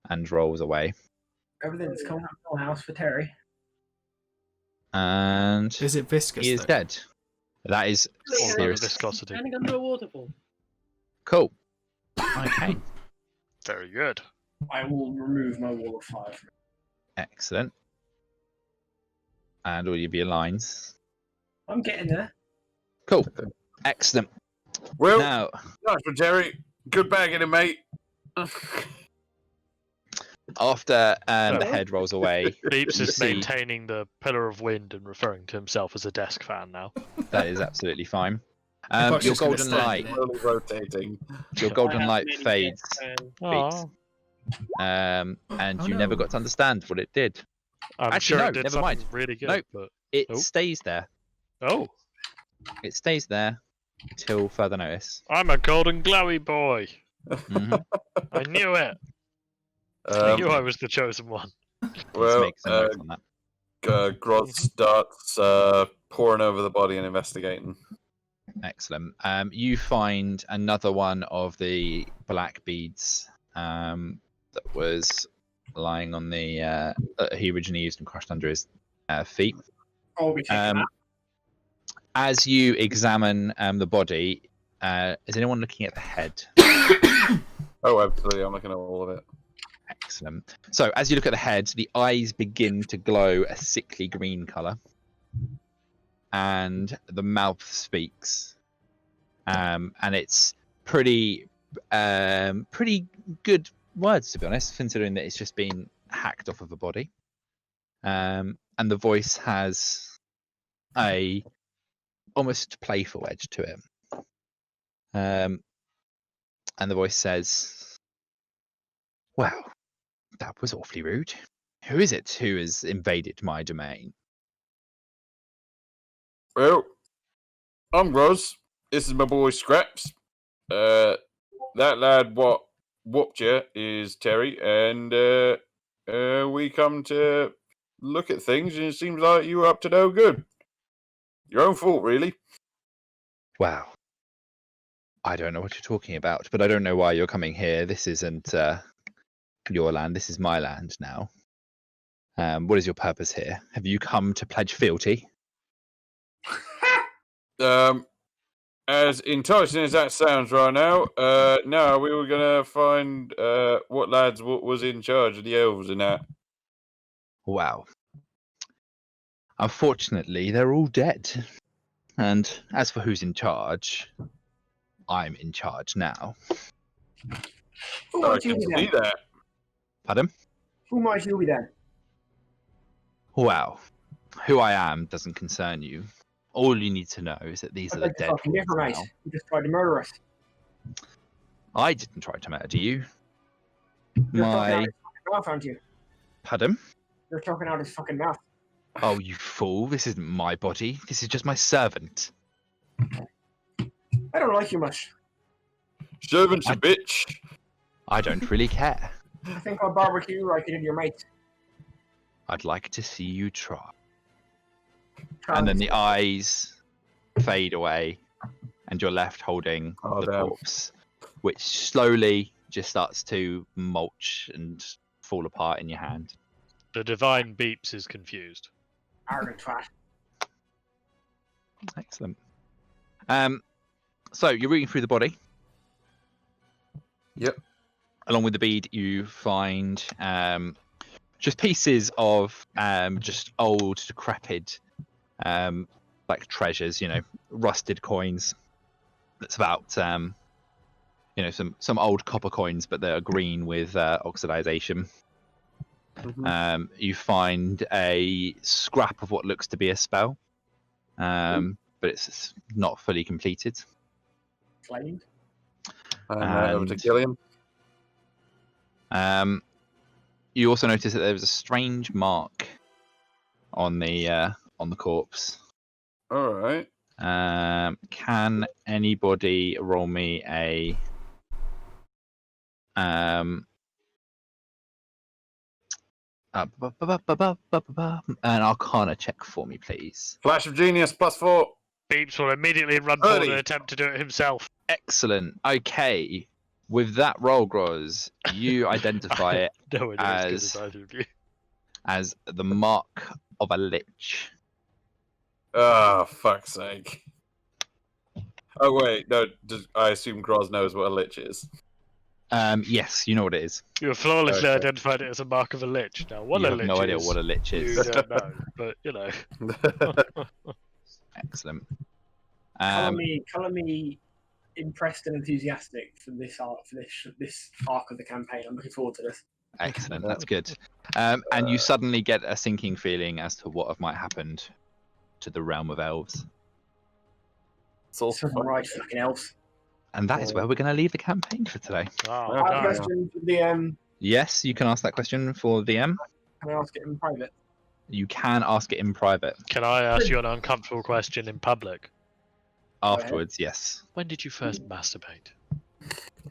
and rolls away. Everything's coming up full house for Terry. And Is it viscous? he is though? dead. That is Or serious. viscosity. Standing under a waterfall. Cool. Okay. Very good. I will remove my wall of fire from it. Excellent. And all your lines. I'm getting there. Cool. Excellent. Well, Now, nice for Jerry. Good bagging him, mate. after Oh. the head rolls away, Beeps you is see maintaining the pillar of wind and referring to himself as a desk fan now. that is absolutely fine. Buck's Your just gonna golden stand light, in it. Slowly rotating. your I golden have light many fades, deaths, Beeps. Oh, And Oh, you never no. got to understand what it did. I'm Actually, sure no, it did never something mind. really good. Nope. But It Oh. stays there. oh, It stays there till further notice. I'm a golden glowy boy. Mhm. I knew it. I Um, knew I was the chosen one. Let's well, make some notes on that. Groz starts pouring over the body and investigating. Excellent. You find another one of the black beads that was lying on the that he originally used and crushed under his feet. I'll be taking As you examine the body, is anyone looking at the head? Oh, absolutely. I'm looking at all of it. Excellent. So as you look at the head, the eyes begin to glow a sickly green color, and the mouth speaks, and it's pretty good words, to be honest, considering that it's just been hacked off of a body. And the voice has a almost playful edge to it. And the voice says, "Well, that was awfully rude. Who is it who has invaded my domain?" Well, I'm Groz. This is my boy Scraps. That lad what whooped you is Terry, and we come to look at things, and it seems like you were up to no good. Your own fault, really. Wow. I don't know what you're talking about, but I don't know why you're coming here. This isn't your land. This is my land now. What is your purpose here? Have you come to pledge fealty? As enticing as that sounds right now, no, we were gonna find what lads was in charge of the elves and that. Wow. Unfortunately, they're all dead. And as for who's in charge, I'm in charge now. Who I might you can be see then? that. Pardon? Who might you be then? Wow. Who I am doesn't concern you. All you need to know is that these I are the beg to dead fucking differ, ones mate. now. You just tried to murder us. I didn't try to murder you. You're talking out My... of his fucking mouth, aren't you? Pardon? You're talking out of his fucking mouth. Oh, you fool. This isn't my body. This is just my servant. I don't like you much. Servant's a bitch. I don't really care. I think I'll barbecue you like you did your mate. I'd like to see you try. And then the eyes fade away, and you're left holding Oh, the damn. corpse, which slowly just starts to mulch and fall apart in your hand. The divine Beeps is confused. Arrogant twat. Excellent. So you're reading through the body. Yep. Along with the bead, you find just pieces of just old, decrepit, like treasures. You know, rusted coins. That's about you know, some old copper coins, but they're green with oxidization. Mhm. You find a scrap of what looks to be a spell, but it's not fully completed. Flamed. And over to And- Gillian. You also notice that there was a strange mark on the corpse. All right. Can anybody roll me a an Arcana check for me, please? Flash of genius +4. Beeps will immediately run forward 30. and attempt to do it himself. Excellent. Okay. With that roll, Groz, you identify it No idea as good as either of you. as the mark of a lich. Oh, fuck's sake. Oh, wait. No, I assume Groz knows what a lich is. Yes, you know what it is. You have flawlessly Okay. identified it as a mark of a lich. Now, what You a have lich no idea is, what a lich you is. don't know, but you know. Excellent. Color me impressed and enthusiastic for this arc of the campaign. I'm looking forward to this. Excellent. That's good. And you suddenly get a sinking feeling as to what might happened to the realm of elves. It's all Some fun. right fucking elves. And that is where we're going to leave the campaign for today. Oh, Yeah. I have a nice. question for the Yes, you can ask that question for VM. Can I ask it in private? You can ask it in private Can I ask you an uncomfortable question in public? ahead. afterwards. Yes. When did you first masturbate?